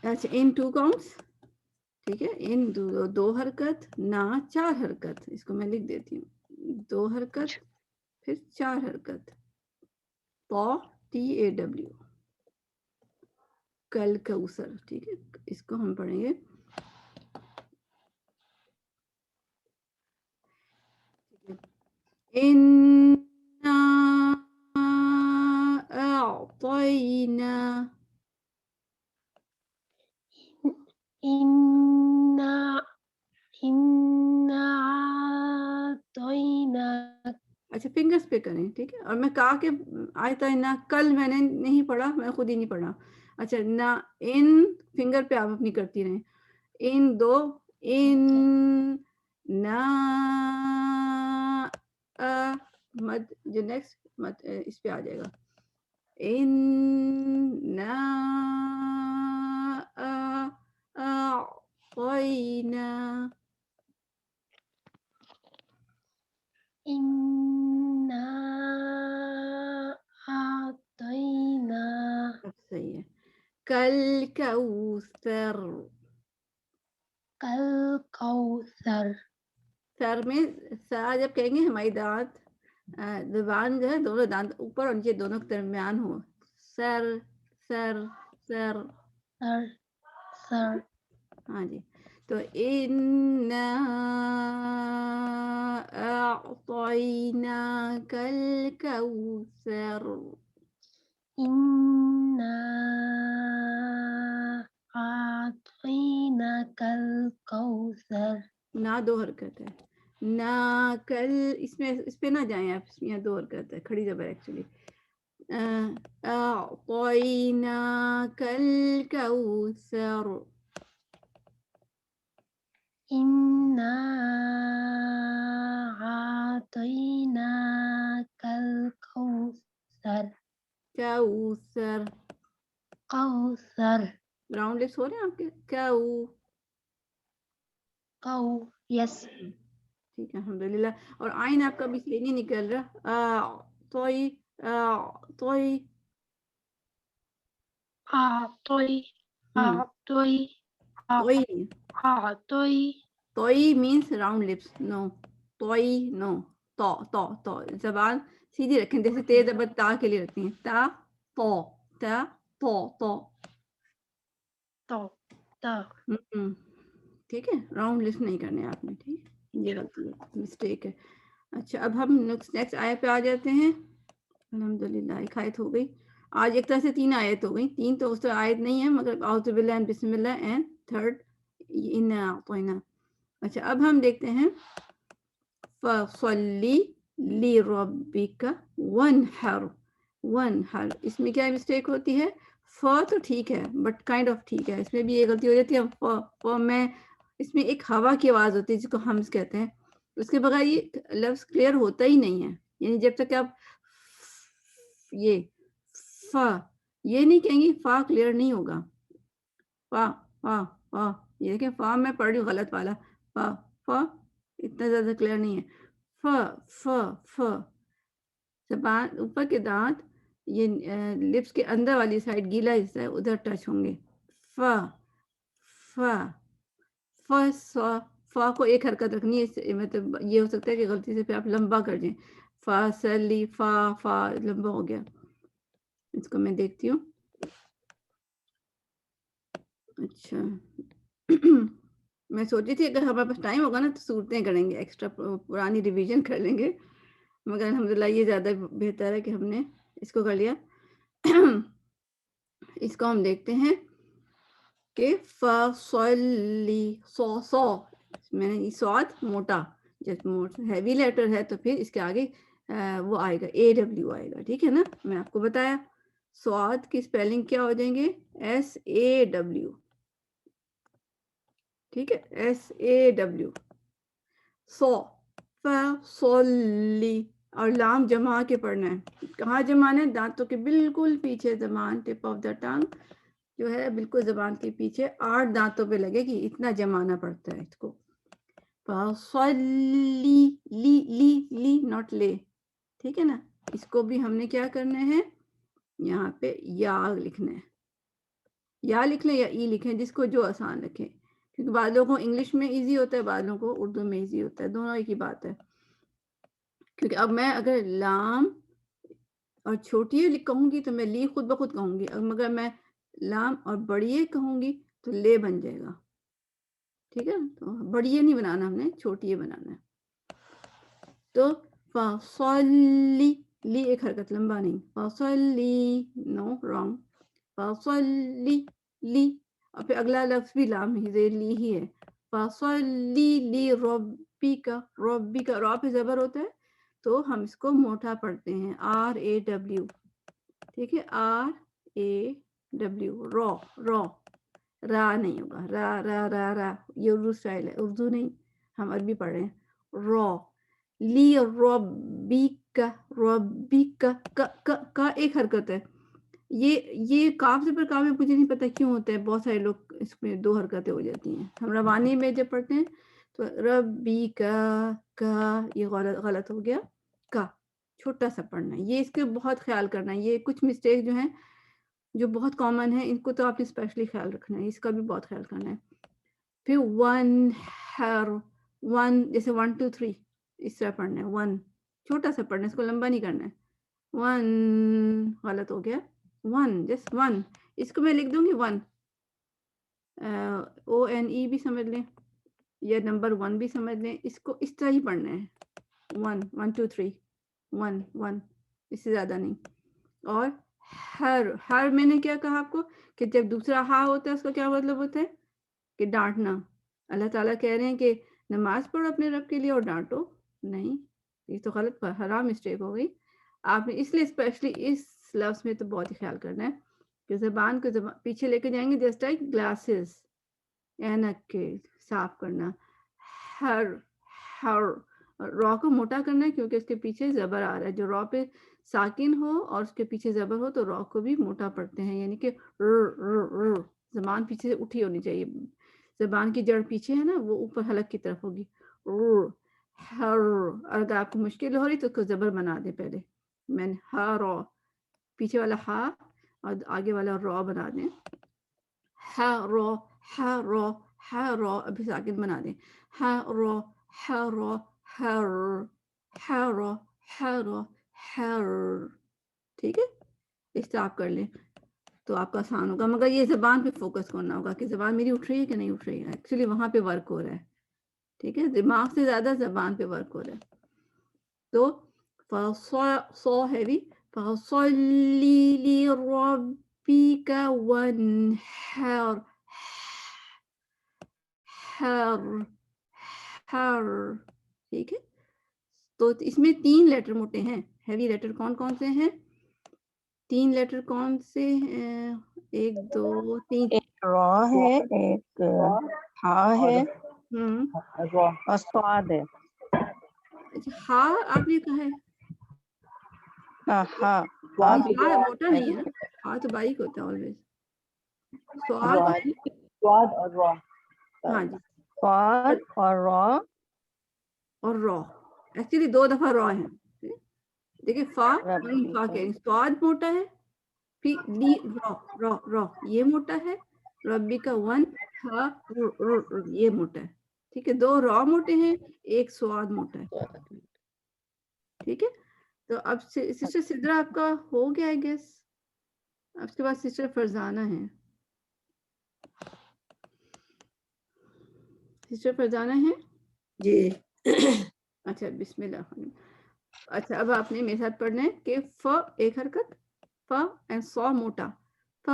اچھا، ان 2 کاؤنٹس. ٹھیک ہے، ان دو حرکت، نہ 4 حرکت. اس کو میں لکھ دیتی ہوں، 2 حرکت پھر 4 حرکت. TAW کل کوثر. ٹھیک ہے، اس کو ہم پڑھیں گے. اِنَّا أَعْطَيْنَا. اعطینا. اچھا، فنگرز پہ کریں. ٹھیک ہے، اور میں کہا کہ آیتا نہ کل میں نے نہیں پڑھا، میں خود ہی نہیں پڑھا. اچھا، نہ ان فنگر پہ آپ اپنی کرتی رہیں، ان 2 ان نہ مد جو نیکسٹ مد اس پہ آ جائے گا، ان نہ اعطینا. انا اعطینا. اب صحیح ہے. کل کوثر. کل کوثر. سر میں سا جب کہیں گے ہماری دانت زبان جو ہے دونوں دانت اوپر اور نیچے دونوں کے درمیان ہو. سر سر سر. سر سر. ہاں جی. تو انا اعطیناک الکوثر. انا اعطیناک الکوثر. نہ 2 حرکت ہے، نہ کل. اس پہ نہ جائیں آپ، یہاں 2 حرکت ہے، کھڑی زبر ایکچولی. أعطيناك الكوثر. انا اعطیناک الکوثر. کوثر. کوثر. راؤنڈ لپس ہو رہے ہیں آپ کے، یس. ٹھیک ہے الحمدللہ. اور آئین آپ کا بھی صحیح نہیں نکل رہا. توئی توئی. اعطی اعطی توئی اعطی. توئی مینس راؤنڈ لپس. نو توئی، نو تو زبان سیدھی رکھیں، جیسے تیز زبر تا کے لیے رکھتی ہیں، تا تو. ٹھیک ہے، راؤنڈ لپس نہیں کرنے آپ نے. ٹھیک ہے، یہ غلطی ہے، مسٹیک ہے. اچھا، اب ہم نیکسٹ آیت پہ آ جاتے ہیں. الحمدللہ ایک آیت ہو گئی. آج ایک طرح سے 3 آیت ہو گئی. 3 تو اس طرح آیت نہیں ہے مگر اعوذ باللہ اینڈ بسم اللہ اینڈ تھرڈ انا اعطینا. اچھا اب ہم دیکھتے ہیں فصلی لربک وانحر. وانحر اس میں کیا مسٹیک ہوتی ہے؟ فا تو ٹھیک ہے بٹ کائنڈ آف ٹھیک ہے, اس میں بھی یہ غلطی ہو جاتی ہے. فا میں اس میں ایک ہوا کی آواز ہوتی ہے جس کو ہمز کہتے ہیں, اس کے بغیر یہ لفظ کلیئر ہوتا ہی نہیں ہے. یعنی جب تک آپ یہ فا یہ نہیں کہیں گی فا کلیئر نہیں ہوگا. فا فا فا یہ دیکھیں فا میں پڑھ رہی ہوں غلط والا, فا فا اتنا زیادہ کلیئر نہیں ہے. فا فا فا زبان اوپر کے دانت یہ لپس کے اندر والی سائڈ گیلا حصہ ہے ادھر ٹچ ہوں گے. فا فا فا فا کو ایک حرکت رکھنی ہے, مطلب یہ ہو سکتا ہے کہ غلطی سے پھر آپ لمبا کر دیں. فا سلی فا فا لمبا ہو گیا. اس کو میں دیکھتی ہوں. اچھا میں سوچی تھی اگر ہمارے پاس ٹائم ہوگا نا تو صورتیں کریں گے, ایکسٹرا پرانی ریویژن کر لیں گے, مگر الحمدللہ یہ زیادہ بہتر ہے کہ ہم نے اس کو کر لیا. اس کو ہم دیکھتے ہیں کہ فصلی سو میں نے سواد موٹا جب ہیوی لیٹر ہے تو پھر اس کے آگے وہ آئے گا اے ڈبلیو آئے گا. ٹھیک ہے نا, میں آپ کو بتایا سواد کی سپیلنگ کیا ہو جائیں گے ایس اے ڈبلیو. ٹھیک ہے ایس اے ڈبلیو. سو فصلی اور لام جما کے پڑھنا ہے. کہاں جمانا ہے؟ دانتوں کے بالکل پیچھے, زبان ٹپ آف دا ٹنگ جو ہے بالکل زبان کے پیچھے 8 دانتوں پہ لگے گی, اتنا جمانا پڑتا ہے اس کو. فصلی لی لی لی ناٹ لے. ٹھیک ہے نا, اس کو بھی ہم نے کیا کرنا ہے یہاں پہ یا لکھنا ہے. یا لکھ لیں یا ای لکھیں جس کو جو آسان رکھیں, کیونکہ بعض لوگوں کو انگلش میں ایزی ہوتا ہے بعض لوگوں کو اردو میں ایزی ہوتا ہے, دونوں ایک ہی بات ہے. کیونکہ اب میں اگر لام اور چھوٹی کہوں گی تو میں لی خود بخود کہوں گی, مگر میں لام اور بڑی کہوں گی تو لے بن جائے گا. ٹھیک ہے, تو بڑی نہیں بنانا ہم نے, چھوٹی بنانا ہے. تو فصلی لی ایک حرکت لمبا نہیں, فصلی نو رانگ, فصلی لی اور پھر اگلا لفظ بھی لام ہی زیر لی ہی ہے. فصلی لی ربی کا, ربی کا را پہ زبر ہوتا ہے تو ہم اس کو موٹا پڑھتے ہیں آر اے ڈبلیو. ٹھیک ہے, آر اے ڈبلیو رو. رو را نہیں ہوگا, را را را را یہ اردو اسٹائل ہے, اردو نہیں ہم عربی پڑھ رہے ہیں. رو لی ربی کا, ربی کا ایک حرکت ہے. یہ کاف سے پر کاف میں مجھے نہیں پتا کیوں ہوتا ہے, بہت سارے لوگ اس میں 2 حرکتیں ہو جاتی ہیں. ہم روانی میں جب پڑھتے ہیں تو ربی کا یہ غلط ہو گیا, کا چھوٹا سا پڑھنا ہے. یہ اس کے بہت خیال کرنا ہے, یہ کچھ مسٹیک جو ہیں جو بہت کامن ہیں ان کو تو آپ نے اسپیشلی خیال رکھنا ہے, اس کا بھی بہت خیال کرنا ہے. پھر ون ہر, ون جیسے 1 2 3 اس طرح پڑھنا ہے. ون چھوٹا سا پڑھنا ہے, اس کو لمبا نہیں کرنا ہے. ون غلط ہو گیا, ون جسٹ ون, اس کو میں لکھ دوں گی ون, او این ای بھی سمجھ لیں یا نمبر 1 بھی سمجھ لیں, اس کو اس طرح ہی پڑھنا ہے. 1 1 2 3 1 1 اس سے زیادہ نہیں. اور ہر میں نے کیا کہا آپ کو کہ جب دوسرا ہا ہوتا ہے اس کا کیا مطلب ہوتا ہے کہ ڈانٹنا. اللہ تعالیٰ کہہ رہے ہیں کہ نماز پڑھو اپنے رب کے لیے اور ڈانٹو نہیں, یہ تو غلط حرام مسٹیک ہو گئی. آپ نے اس لیے اسپیشلی اس لفظ میں تو بہت ہی خیال کرنا ہے کہ زبان کو پیچھے لے کے جائیں گے جسٹ لائک گلاسز, اینک کے صاف کرنا. ہر ہر را کو موٹا کرنا ہے کیونکہ اس کے پیچھے زبر آ رہا ہے. جو را پہ ساکن ہو اور اس کے پیچھے زبر ہو تو را کو بھی موٹا پڑھتے ہیں, یعنی کہ زبان پیچھے سے اٹھی ہونی چاہیے. زبان کی جڑ پیچھے ہے نا, وہ اوپر حلق کی طرف ہوگی. ہر اگر آپ کو مشکل ہو رہی تو اس کو زبر بنا دیں پہلے. میں ہا را پیچھے والا ہا اور آگے والا را بنا دیں. ہا را ہا را ہا را ابھی ساکن بنا دیں. ہا را ہا را ہر ہا را ہا را ہر. ٹھیک ہے, اس سے آپ کر لیں تو آپ کا آسان ہوگا, مگر یہ زبان پہ فوکس کرنا ہوگا کہ زبان میری اٹھ رہی ہے کہ نہیں اٹھ رہی ہے. ایکچولی وہاں پہ ورک ہو رہا ہے. ٹھیک ہے, دماغ سے زیادہ زبان پہ ورک ہو رہا ہے. تو سو ہیوی فصلی لربک وانحر حر حر ٹھیک ہے. تو اس میں 3 لیٹر موٹے ہیں. ہیوی لیٹر کون کون سے ہیں؟ 3 لیٹر کون سے ہیں؟ 1 2 3. ایک را ہے، ایک ہا ہے را اور سواد ہے. اچھا ہاں آپ نے کہا ہے ہاں ہاں سواد بھی ہاں موٹا نہیں ہے نا. ہاں تو باریک ہوتا ہے آلویز. سواد را سواد اور را ہاں جی سواد اور را. اور را. ایکچولی 2 دفعہ را ہیں. دیکھیں فا فا کہہ رہی ہیں. سواد موٹا ہے، پھر لی را را را یہ موٹا ہے. ربی کا 1 ہا یہ موٹا ہے. ٹھیک ہے 2 را موٹے ہیں، 1 سواد موٹا ہے. ٹھیک ہے. تو اب سسٹر سدرا آپ کا ہو گیا ہے گیس. اب اس کے بعد سسٹر فرزانہ ہے. سسٹر فرزانہ ہے. جی اچھا بسم اللہ. اچھا اب آپ نے میرے ساتھ پڑھنا ہے کہ ف ایک حرکت، ف اینڈ سو موٹا. ف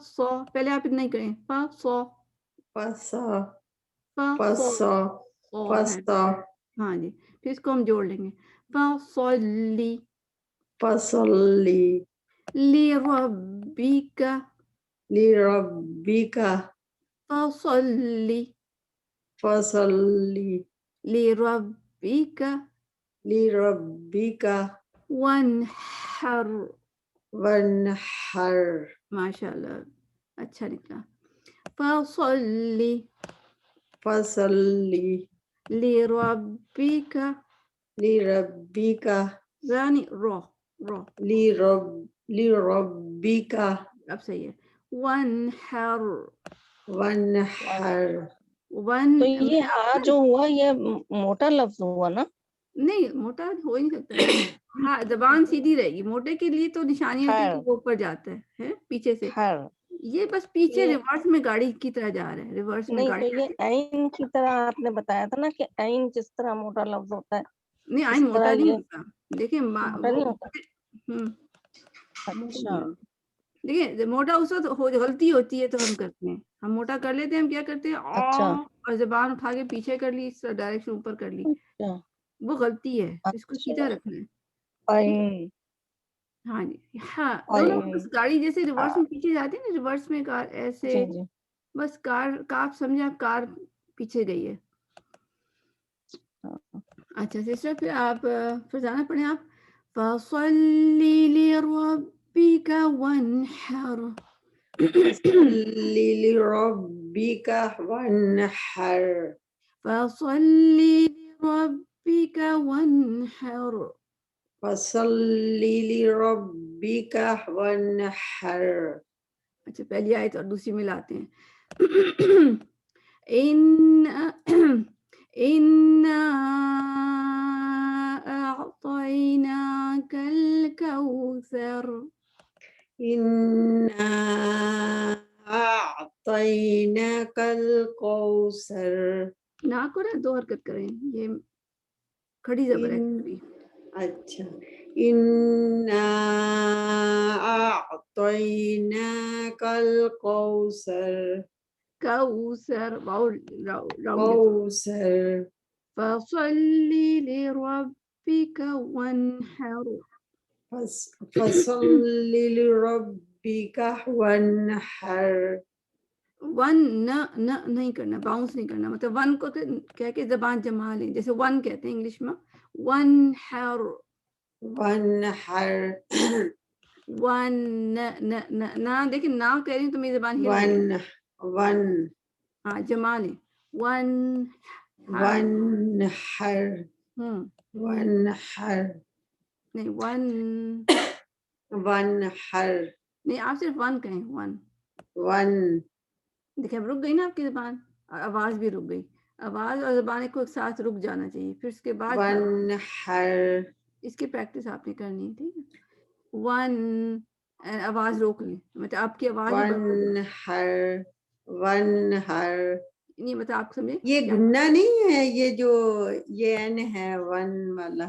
سو پہلے آپ اتنا ہی کریں. ف سو پسا ف سو پسا سو ہے. پستا ہاں جی پھر اس کو ہم جوڑ لیں گے. فصلی فصلی لربک لربک فصلی فصلی لربک لربک وانحر. وانحر. ماشاء اللہ اچھا نکلا. فصلی فصلی لربک لربک یعنی رو لربک اب صحیح ہے. وانحر وانحر. ون تو یہ ہا جو ہوا یہ موٹا لفظ ہوا نا؟ نہیں موٹا ہو ہی نہیں سکتا. ہاں زبان سیدھی رہے گی. موٹے کے لیے تو نشانی ہوتی ہے کہ وہ اوپر جاتا ہے پیچھے سے. ہر یہ بس پیچھے یہ ریورس میں گاڑی کی طرح جا رہا ہے. ریورس میں نہیں گاڑی تو یہ عین کی طرح آپ نے بتایا تھا نا کہ عین جس طرح موٹا لفظ ہوتا ہے نہیں آئین اس موٹا طرح نہیں یہ ہوتا. دیکھیں موٹا نہیں ہوتا. ہوں اچھا دیکھیں موٹا اس وقت غلطی ہوتی ہے تو ہم کرتے ہیں. ہم موٹا کر لیتے ہیں. ہم کیا کرتے ہیں اچھا اور زبان اٹھا کے پیچھے کر لی، ڈائریکشن اوپر کر لی. اچھا وہ غلطی ہے. اس کو سیدھا اچھا رکھنا ہے. عین ہاں جی ہاں دونوں عین. بس گاڑی جیسے ریورس میں پیچھے جاتی ہے نا، ریورس میں کار ایسے جی جی بس کار کا آپ سمجھا کار پیچھے گئی ہے. اچھا سسٹر پھر آپ فرزانہ پڑھیں. آپ فصلی لربک وانحر. فصلی لربک وانحر. فصلی لربک وانحر. فصلی لربک وانحر. اچھا پہلی آیت اور دوسری ملاتے ہیں. إنا أعطيناك الكوثر. إنا أعطيناك الكوثر. نا کو نا 2 حرکت کریں. یہ کھڑی زبر ہے ایکچولی. اچھا إنا أعطيناك الكوثر. کوثر واو راؤنڈ. كوثر. فصلی لربک وانحر. فصل لربك وانحر. ون نہ نہیں کرنا، باؤنس نہیں کرنا. مطلب ون کو کہہ کے زبان جما لیں، جیسے ون کہتے ہیں انگلش میں. ون ہر وانحر. ون نہ دیکھیں نہ کہہ رہی ہوں تو میری زبان ہل رہی ہے. ون ہاں جما لیں. ون وانحر. وانحر. نہیں ون وانحر. نہیں آپ صرف ون کہیں. One one. دیکھیں اب رک گئی نا آپ کی زبان اور آواز بھی رک گئی. آواز اور زبان کو ایک ساتھ رک جانا چاہیے. پھر اس کے بعد وانحر. اس کی پریکٹس آپ نے کرنی ہے. ٹھیک ہے. ون آواز روک لیں. مطلب آپ کی آواز وانحر. وانحر. نہیں مطلب آپ سمجھے یہ گننا نہیں ہے، یہ جو یہ این ہے ون والا.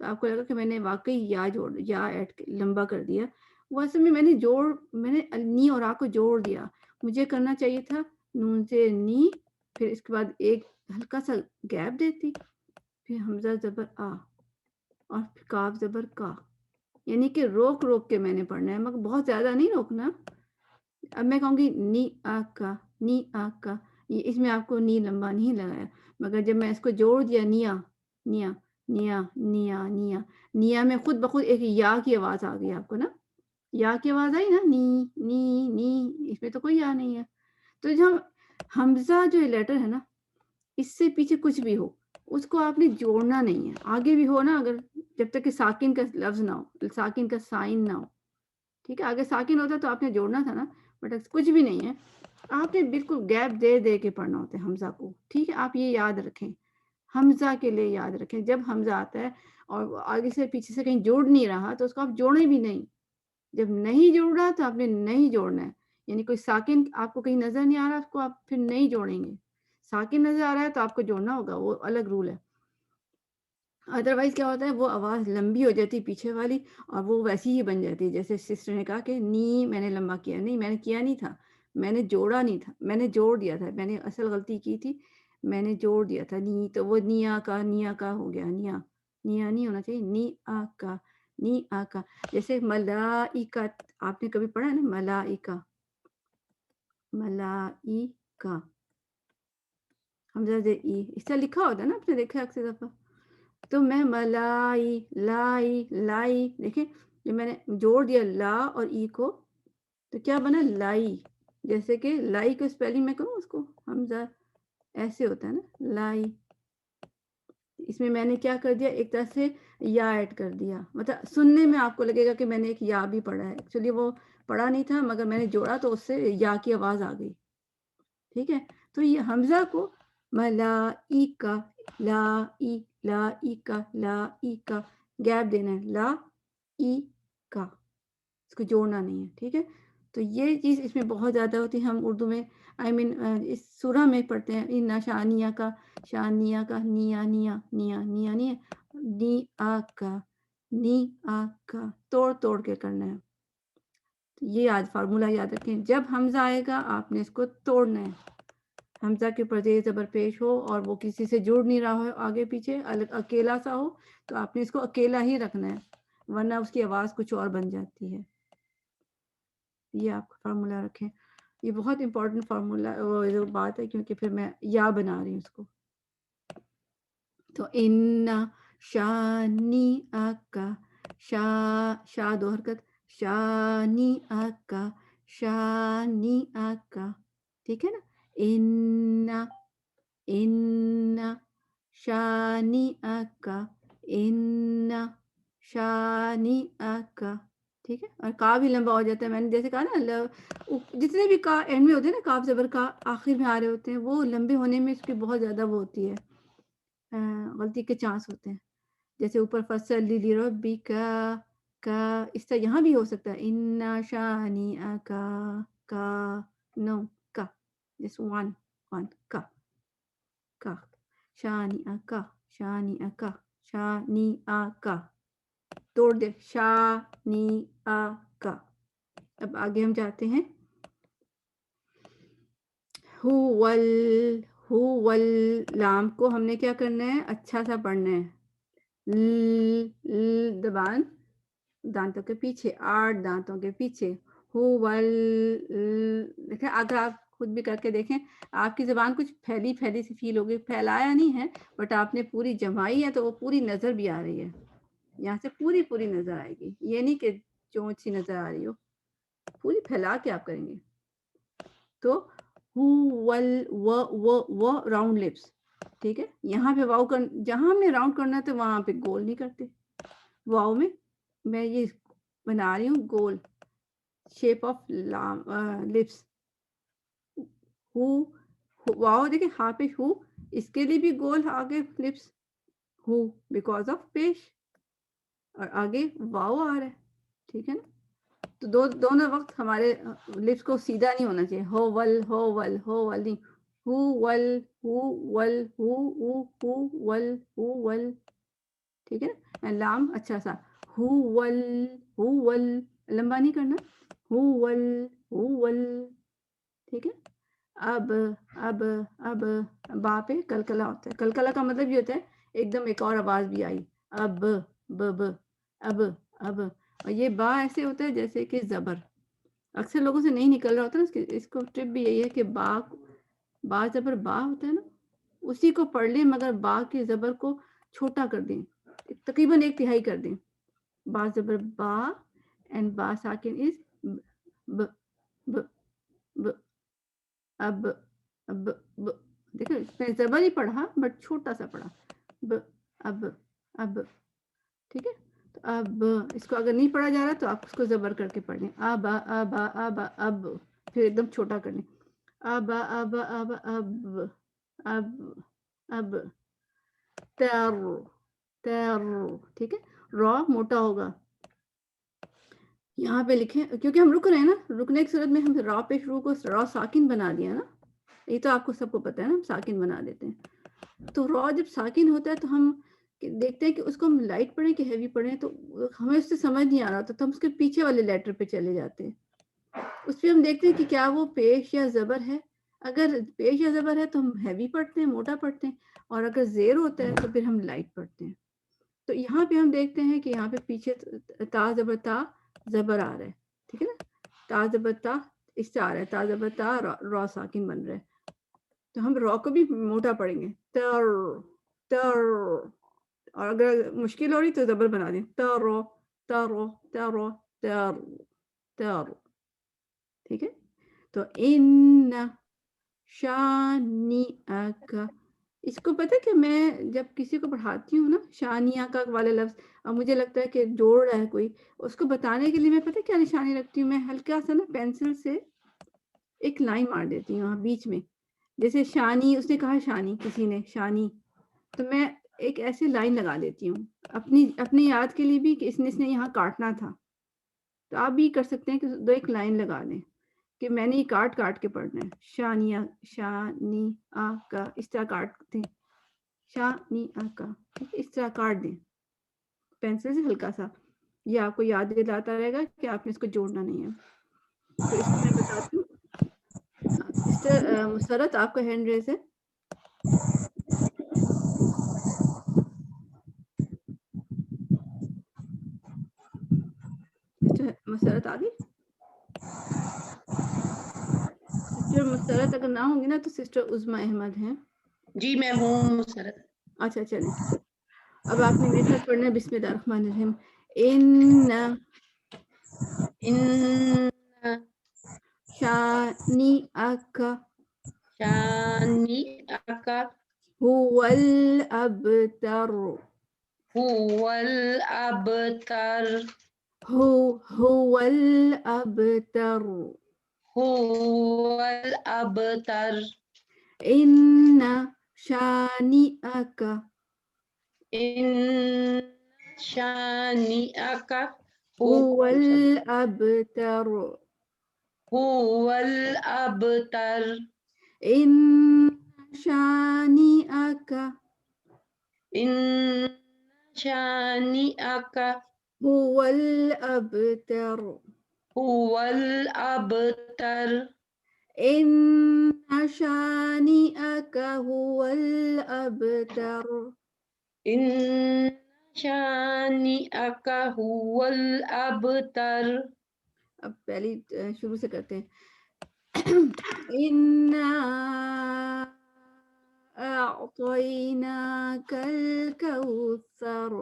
تو آپ کو لگا کہ میں نے واقعی یا ایڈ لمبا کر دیا. وہ اصل میں میں نے نی اور آ کو جوڑ دیا. مجھے کرنا چاہیے تھا نون سے نی، پھر اس کے بعد ایک ہلکا سا گیپ دیتی، پھر حمزہ زبر آ اور پھر کاف زبر کا، یعنی کہ روک روک کے میں نے پڑھنا ہے، مگر بہت زیادہ نہیں روکنا. اب میں کہوں گی نی آ کا، نی آ کا، اس میں آپ کو نی لمبا نہیں لگایا، مگر جب میں اس کو جوڑ دیا نیا نیا نیا نیا نیا نیا میں خود بخود ایک یا کی آواز آ گئی. آپ کو نا یا کی آواز آئی نا، نی نی نی، اس میں تو کوئی یا نہیں ہے. تو جب حمزہ جو لیٹر ہے نا، اس سے پیچھے کچھ بھی ہو اس کو آپ نے جوڑنا نہیں ہے. آگے بھی ہو نا، اگر جب تک کہ ساکن کا لفظ نہ ہو، ساکن کا سائن نہ ہو، ٹھیک ہے. آگے ساکن ہوتا تو آپ نے جوڑنا تھا نا، بٹ کچھ بھی نہیں ہے. آپ نے بالکل گیپ دے دے کے پڑھنا ہوتا ہے حمزہ کو، ٹھیک ہے. آپ یہ یاد رکھیں، حمزہ کے لیے یاد رکھیں، جب حمزہ آتا ہے اور آگے سے پیچھے سے کہیں جوڑ نہیں رہا تو اس کو آپ جوڑیں بھی نہیں. جب نہیں جوڑ رہا تو آپ نے نہیں جوڑنا ہے. یعنی کوئی ساکن آپ کو کہیں نظر نہیں آ رہا، اس کو آپ پھر نہیں جوڑیں گے. ساکن نظر آ رہا ہے تو آپ کو جوڑنا ہوگا، وہ الگ رول ہے. ادروائز کیا ہوتا ہے، وہ آواز لمبی ہو جاتی پیچھے والی، اور وہ ویسی ہی بن جاتی ہے. جیسے سسٹر نے کہا کہ نی میں نے لمبا کیا، نہیں میں نے کیا نہیں تھا، میں نے جوڑا نہیں تھا، میں نے جوڑ دیا تھا. میں نے اصل غلطی کی تھی، میں نے جوڑ دیا تھا نی، تو وہ نیا کا ہو گیا. نیا نیا نہیں ہونا چاہیے، نی آ کا، نی آ کا. جیسے ملائکہ، آپ نے کبھی پڑھا ہے نا، ملائکہ، ملائکہ، حمزہ ای اس طرح لکھا ہوتا ہے نا، آپ نے دیکھا اکثر دفعہ. تو میں ملائی لائی لائی، دیکھیں جب میں نے جوڑ دیا لا اور ای کو تو کیا بنا، لائی. جیسے کہ لائی کو اسپیلنگ میں کروں، اس کو حمزہ ایسے ہوتا ہے نا، لائی. اس میں نے کیا کر دیا، ایک طرح سے یا ایڈ کر دیا. مطلب سننے میں آپ کو لگے گا کہ میں نے ایک یا بھی پڑھا ہے، ایکچولی وہ پڑھا نہیں تھا، مگر میں نے جوڑا تو اس سے یا کی آواز آ گئی. ٹھیک ہے. تو یہ حمزہ کو ملائکہ، لا ای، لا ای کا، لا ای کا، گیپ دینا ہے، لا ای کا، اس کو جوڑنا نہیں ہے. ٹھیک ہے. تو یہ چیز اس میں بہت زیادہ ہوتی ہے. ہم اردو میں اس سورہ میں پڑھتے ہیں اِنَّا شَانِئَکَ کا، شانیہ کا، نیا نیا نیا نیا نیا، نی آ کا، نی آ کا، توڑ توڑ کے کرنا ہے. یہ فارمولہ یاد رکھیں، جب حمزہ آئے گا آپ نے اس کو توڑنا ہے. حمزہ کے اوپر زیر زبر پیش ہو اور وہ کسی سے جڑ نہیں رہا ہو، آگے پیچھے الگ اکیلا سا ہو، تو آپ نے اس کو اکیلا ہی رکھنا ہے، ورنہ اس کی آواز کچھ اور بن جاتی ہے. یہ آپ فارمولہ رکھیں. یہ بہت امپورٹنٹ فارمولہ بات ہے، کیونکہ پھر میں یا بنا رہی ہوں اس کو. تو ان شانی آکا، شا دو حرکت، شانی آکا، شانی آکا. ٹھیک ہے نا. ان شانی آکا، ان شانی آکا. ٹھیک ہے. اور کا بھی لمبا ہو جاتا ہے. میں نے جیسے کہا نا، جتنے بھی کا اینڈ میں ہوتے ہیں نا، کاف زبر کا آخر میں آ رہے ہوتے ہیں، وہ لمبے ہونے میں اس کی بہت زیادہ وہ ہوتی ہے، غلطی کے چانس ہوتے ہیں. جیسے اوپر فصلی لربک کا، اس طرح یہاں بھی ہو سکتا ہے ان شانئک کا، نو کا، جس ون کا، کا، شانئک، شانئک، شانئک، توڑ دے، شانئک. اب آگے ہم جاتے ہیں. ہو لام کو ہم نے کیا کرنا ہے، اچھا سا پڑھنا ہے. زبان دانتوں کے پیچھے، 8 دانتوں کے پیچھے. دیکھیں، اگر آپ خود بھی کر کے دیکھیں، آپ کی زبان کچھ پھیلی پھیلی سی فیل ہوگی. پھیلایا نہیں ہے، بٹ آپ نے پوری جمائی ہے تو وہ پوری نظر بھی آ رہی ہے. یہاں سے پوری نظر آئے گی، یہ نہیں کہ چونچ سی نظر آ رہی ہو، پوری پھیلا کے آپ کریں گے. تو وہ راؤنڈ لپس. ٹھیک ہے. یہاں پہ واؤ جہاں ہم نے راؤنڈ کرنا ہے تو وہاں پہ گول نہیں کرتے. واؤ میں یہ بنا رہی ہوں گول شیپ آف لپس. واؤ دیکھیں، ہاں پہ ہو، اس کے لیے بھی گول آگے لپس، ہو بیکاز آف پیش، اور آگے واؤ آ رہا ہے. ٹھیک ہے نا. تو دونوں وقت ہمارے لپس کو سیدھا نہیں ہونا چاہیے. ہو ول نہیں، ہو ول. ٹھیک ہے نا. لام اچھا سا ہوول لمبا نہیں کرنا ہوول ٹھیک ہے. اب با پہ کلکلا ہوتا ہے. کلکلا کا مطلب یہ ہوتا ہے ایک دم ایک اور آواز بھی آئی. اب اب اور یہ با ایسے ہوتا ہے جیسے کہ زبر. اکثر لوگوں سے نہیں نکل رہا ہوتا نا. اس کو ٹرپ بھی یہی ہے کہ با زبر با ہوتا ہے نا, اسی کو پڑھ لیں مگر با کے زبر کو چھوٹا کر دیں, تقریباً 1/3 کر دیں. با زبر با اینڈ با ساکن از ب ب ب اب دیکھو اس میں زبر ہی پڑھا بٹ چھوٹا سا پڑھا. اب ٹھیک ہے. تو اب اس کو اگر نہیں پڑھا جا رہا تو آپ اس کو زبر کر کے پڑھ لیں. اب پھر ایک دم چھوٹا کر لیں. اب تر ٹھیک ہے. را موٹا ہوگا. یہاں پہ لکھیں کیونکہ ہم رک رہے ہیں نا, رکنے کی صورت میں ہم را پہ شروع کو را ساکن بنا دیا نا. یہ تو آپ کو سب کو پتہ ہے نا, ہم ساکن بنا دیتے ہیں. تو را جب ساکن ہوتا ہے تو ہم دیکھتے ہیں کہ اس کو ہم لائٹ پڑھیں کہ ہیوی پڑھیں, تو ہمیں اس سے سمجھ نہیں آ رہا ہوتا تو ہم اس کے پیچھے والے لیٹر پہ چلے جاتے ہیں. اس پہ ہم دیکھتے ہیں کہ کیا وہ پیش یا زبر ہے. اگر پیش یا زبر ہے تو ہم ہیوی پڑھتے ہیں, موٹا پڑھتے ہیں, اور اگر زیر ہوتا ہے تو پھر ہم لائٹ پڑھتے ہیں. تو یہاں پہ ہم دیکھتے ہیں کہ یہاں پہ پیچھے تا زبر تا زبر آ رہا ہے. ٹھیک ہے نا. تا زبر تا اس سے آ رہا ہے, تا زبر تا را ساکن بن رہا ہے. تو ہم را کو بھی موٹا پڑھیں گے. تر اور اگر مشکل ہو رہی تو زبر بنا دیں. تر ٹھیک ہے. تو ان شانئک, اس کو پتہ ہے کہ میں جب کسی کو پڑھاتی ہوں نا شانیہ کا والے لفظ, اور مجھے لگتا ہے کہ جوڑ رہا ہے کوئی, اس کو بتانے کے لیے میں پتہ کیا نشانی رکھتی ہوں, میں ہلکا سا نا پینسل سے ایک لائن مار دیتی ہوں وہاں بیچ میں. جیسے شانی, اس نے کہا شانی, کسی نے شانی, تو میں ایک ایسی لائن لگا دیتی ہوں اپنی یاد کے لیے بھی کہ اس نے یہاں کاٹنا تھا. تو آپ بھی کر سکتے ہیں کہ دو ایک لائن لگا دیں کہ میں نے یہ کاٹ کے پڑھنا ہے. شانی آ کا اس طرح کاٹ دیں. شانی آ کا اس طرح کاٹ دیں پینسل سے ہلکا سا. یہ آپ کو یاد دلاتا رہے گا کہ آپ نے اس کو جوڑنا نہیں ہے. تو اس کو میں بتاتی ہوں. سسٹر مسرت, آپ کا ہینڈ ریز ہے. سسٹر مسرت آ گئی. سسٹر مسرت اگر نہ ہوں گی نا تو سسٹر عظما احمد ہیں. جی میں ہوں مسرت. اچھا چلیں. اب آپ نے میرے ساتھ پڑھنا ہے بسم اللہ الرحمن الرحیم. ان شانئک شانئک هو الأبتر. هو الأبتر. هو الأبتر. هو الأبتر. إن شانئك إن شانئك هو الأبتر. هو الأبتر. إن شانئك إن شانئك هو الأبتر. هو الأبتر. إن شانئك هو الأبتر. إن شانئك هو الأبتر. اب پہلی شروع سے کرتے ہیں. إنا أعطيناك الكوثر.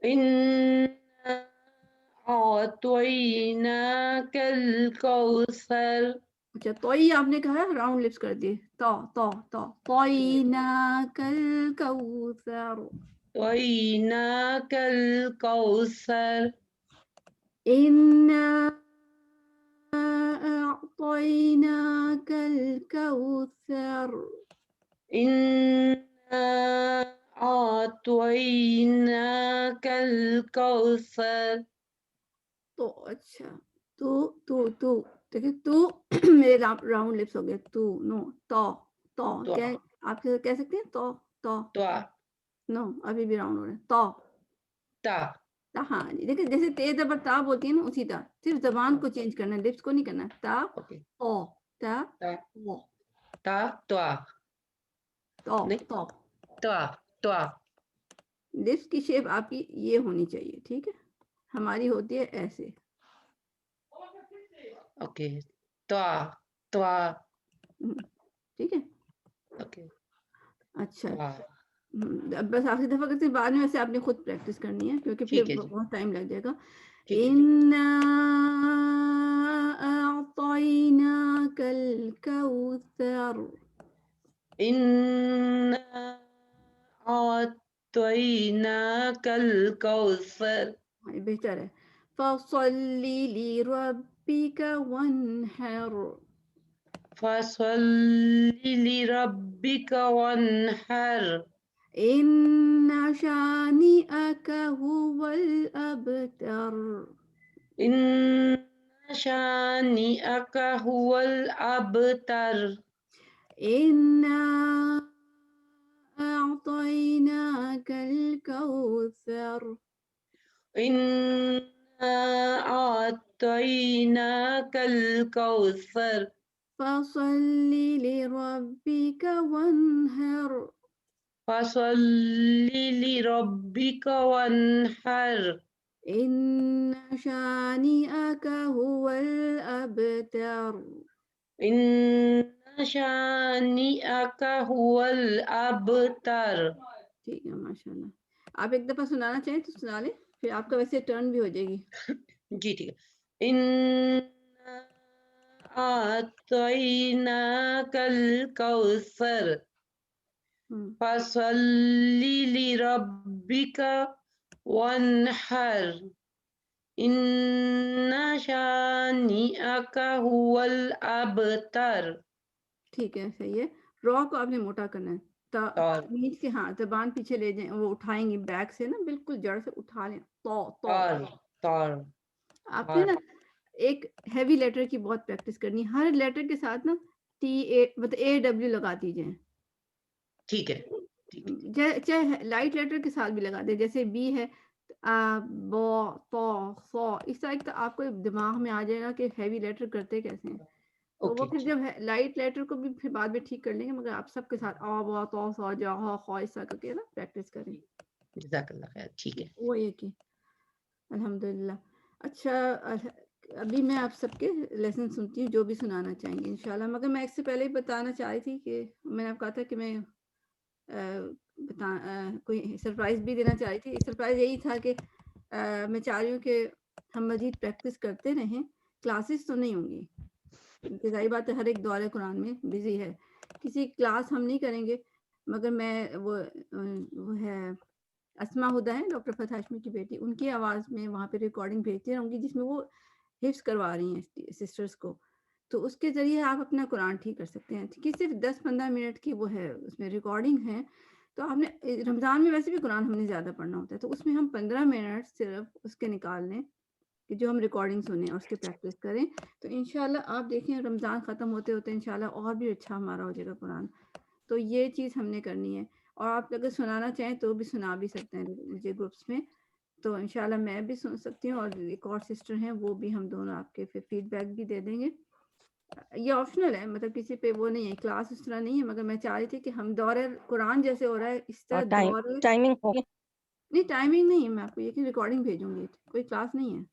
إنا أعطيناك الكوثر. اچھا توئی آپ نے کہا راؤنڈ لپس کر دیے. طیناک الکوثر. أعطيناك الكوثر. إنا أعطيناك الكوثر. إنا أعطيناك الكوثر. تو اچھا تو دیکھیں تو میرے راؤنڈ لپس ہو گئے. تو نو تو کیا آپ کہہ سکتے ہیں تو دعا. نو ابھی بھی راؤنڈ ہو رہا ہے. تو تا ہاں جی دیکھیں جیسے تے زبر تا بولتی ہے نا اسی طرح صرف زبان کو چینج کرنا ہے لپس کو نہیں کرنا ہے تا اوکے او تا تا او تا توا تو نہیں تو توا توا لپس کی شیپ آپ کی یہ ہونی چاہیے ٹھیک ہے ہماری ہوتی ہے ایسے اوکے توا توا ٹھیک ہے اوکے اچھا توا اب بس آخری دفعہ کرتے ہیں بعد میں ویسے آپ نے خود پریکٹس کرنی ہے کیونکہ پھر ٹھیک ہے جی بہت ٹائم لگ جائے گا ٹھیک ہے اِنَّا أَعْطَيْنَاكَ الْكَوْثَرَ إِنَّا أعطيناك الكوثر بہتر ہے فَصَلِّ لِرَبِّكَ وَانْحَرْ فصل لربك وانحر إِنَّ شَانِئَكَ هُوَ الْأَبْتَرُ إن شانئك هو الأبتر إِنَّا أَعْطَيْنَاكَ الْكَوْثَرَ إنا أعطيناك الكوثر فَصَلِّ لِرَبِّكَ وَانْحَرْ فصل لربك وانحر إِنَّ شَانِئَكَ هُوَ الْأَبْتَرُ إن شانئك هو الأبتر ٹھیک ہے ماشاء اللہ آپ ایک دفعہ سنانا چاہیں تو سنا لیں پھر آپ کا ویسے ٹرن بھی ہو جائے گی جی ٹھیک ہے إنا أعطيناك الكوثر فصل لربك وانحر إن شانئك هو الأبتر ٹھیک ہے صحیح ہے را کو آپ نے موٹا کرنا ہے طور تمیز کے ہاں زبان پیچھے لے جائیں وہ اٹھائیں گے بیک سے نا بالکل جڑ سے اٹھا لیں تو طور طور آپ نے نا ایک ہیوی لیٹر کی بہت پریکٹس کرنی ہے ہر لیٹر کے ساتھ نا ٹی اے مطلب اے ڈبلیو لگا دیجیے ٹھیک ہے چاہے لائٹ لیٹر کے ساتھ بھی لگا دیں جیسے بی ہے بو تو سو اس طرح کا آپ کو دماغ میں آ جائے گا کہ ہیوی لیٹر کرتے کیسے ہیں تو وہ اوکے پھر جب لائٹ لیٹر کو بھی پھر بعد میں ٹھیک کر لیں گے مگر آپ سب کے ساتھ آ با تو سو جا ہا خو اس طرح کر کے نا پریکٹس کریں جزاک اللہ خیر ٹھیک ہے وہ یہ کہ الحمدللہ اچھا ابھی میں آپ سب کے لیسن سنتی ہوں جو بھی سنانا چاہیں گے انشاءاللہ مگر میں اس سے پہلے ہی بتانا چاہ رہی تھی کہ میں نے آپ کہا تھا کہ میں کوئی سرپرائز بھی دینا چاہ رہی تھی سرپرائز یہی تھا کہ میں چاہ رہی ہوں کہ ہم مزید پریکٹس کرتے رہیں کلاسز تو نہیں ہوں گی کیونکہ ظاہر بات ہے ہر ایک دور قرآن میں بزی ہے کسی کلاس ہم نہیں کریں گے مگر میں وہ ہے اسما ہدا ہے ڈاکٹر فتح ہاشمی کی بیٹی ان کی آواز میں وہاں پہ ریکارڈنگ بھیجتی رہوں گی جس میں وہ حفظ کروا رہی ہیں سسٹرز کو تو اس کے ذریعے آپ اپنا قرآن ٹھیک کر سکتے ہیں کہ صرف 10-15 منٹ کی وہ ہے اس میں ریکارڈنگ ہے تو آپ نے رمضان میں ویسے بھی قرآن ہم نے زیادہ پڑھنا ہوتا ہے تو اس میں ہم 15 منٹ صرف اس کے نکال لیں کہ جو ہم ریکارڈنگ سنیں اور اس کے پریکٹس کریں تو انشاءاللہ آپ دیکھیں رمضان ختم ہوتے ہوتے انشاءاللہ اور بھی اچھا ہمارا ہو جائے گا قرآن تو یہ چیز ہم نے کرنی ہے اور آپ اگر سنانا چاہیں تو بھی سنا بھی سکتے ہیں مجھے گروپس میں تو انشاءاللہ میں بھی سن سکتی ہوں اور ایک اور سسٹر ہیں وہ بھی ہم دونوں آپ کے فیڈ بیک بھی دے دیں گے یہ آپشنل ہے مطلب کسی پہ وہ نہیں ہے کلاس اس طرح نہیں ہے مگر میں چاہ رہی تھی کہ ہم دور قرآن جیسے ہو رہا ہے اس طرح دور ٹائمنگ ہوگی نہیں ٹائمنگ نہیں ہے میں آپ کو یہ ریکارڈنگ بھیجوں گی کوئی کلاس نہیں ہے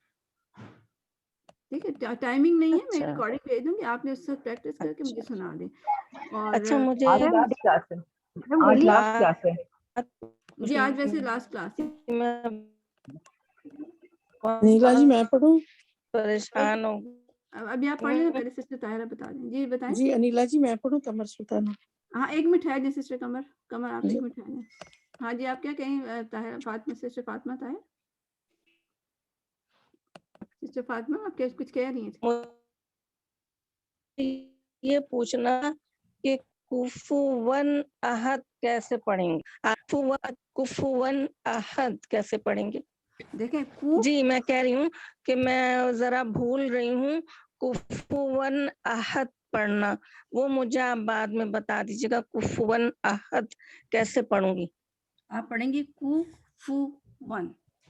ٹھیک ہے ٹائمنگ نہیں ہے میں ریکارڈنگ بھیج دوں گی آپ نے اس سے پریکٹس کر کے مجھے سنا دیں اور اچھا مجھے آج لاسٹ کلاس ہے آج لاسٹ کلاس ہے جی آج ویسے لاسٹ کلاس ہے نیلا جی میں پڑھوں پریشان ہوں ابھی آپ پڑھ لیں پہلے سسٹر طاہرہ بتا دیں جی بتائیں جی انیلا جی میں پڑھوں قمر سلطانہ ہاں 1 منٹ ہے جی سسٹر قمر آپ 1 منٹ ہے ہاں جی آپ کیا کہیں طاہرہ فاطمہ سسٹر فاطمہ طاہر سسٹر فاطمہ آپ کیا کچھ کہہ رہی ہیں یہ پوچھنا کہ کفون احد کیسے پڑھیں گے کفون احد کیسے پڑھیں گے دیکھیں جی میں کہہ رہی ہوں کہ میں ذرا بھول رہی ہوں کفون احد پڑھنا وہ مجھے آپ بعد میں بتا دیجیے گا کفون احد کیسے پڑھوں گی آپ پڑھیں گی کفون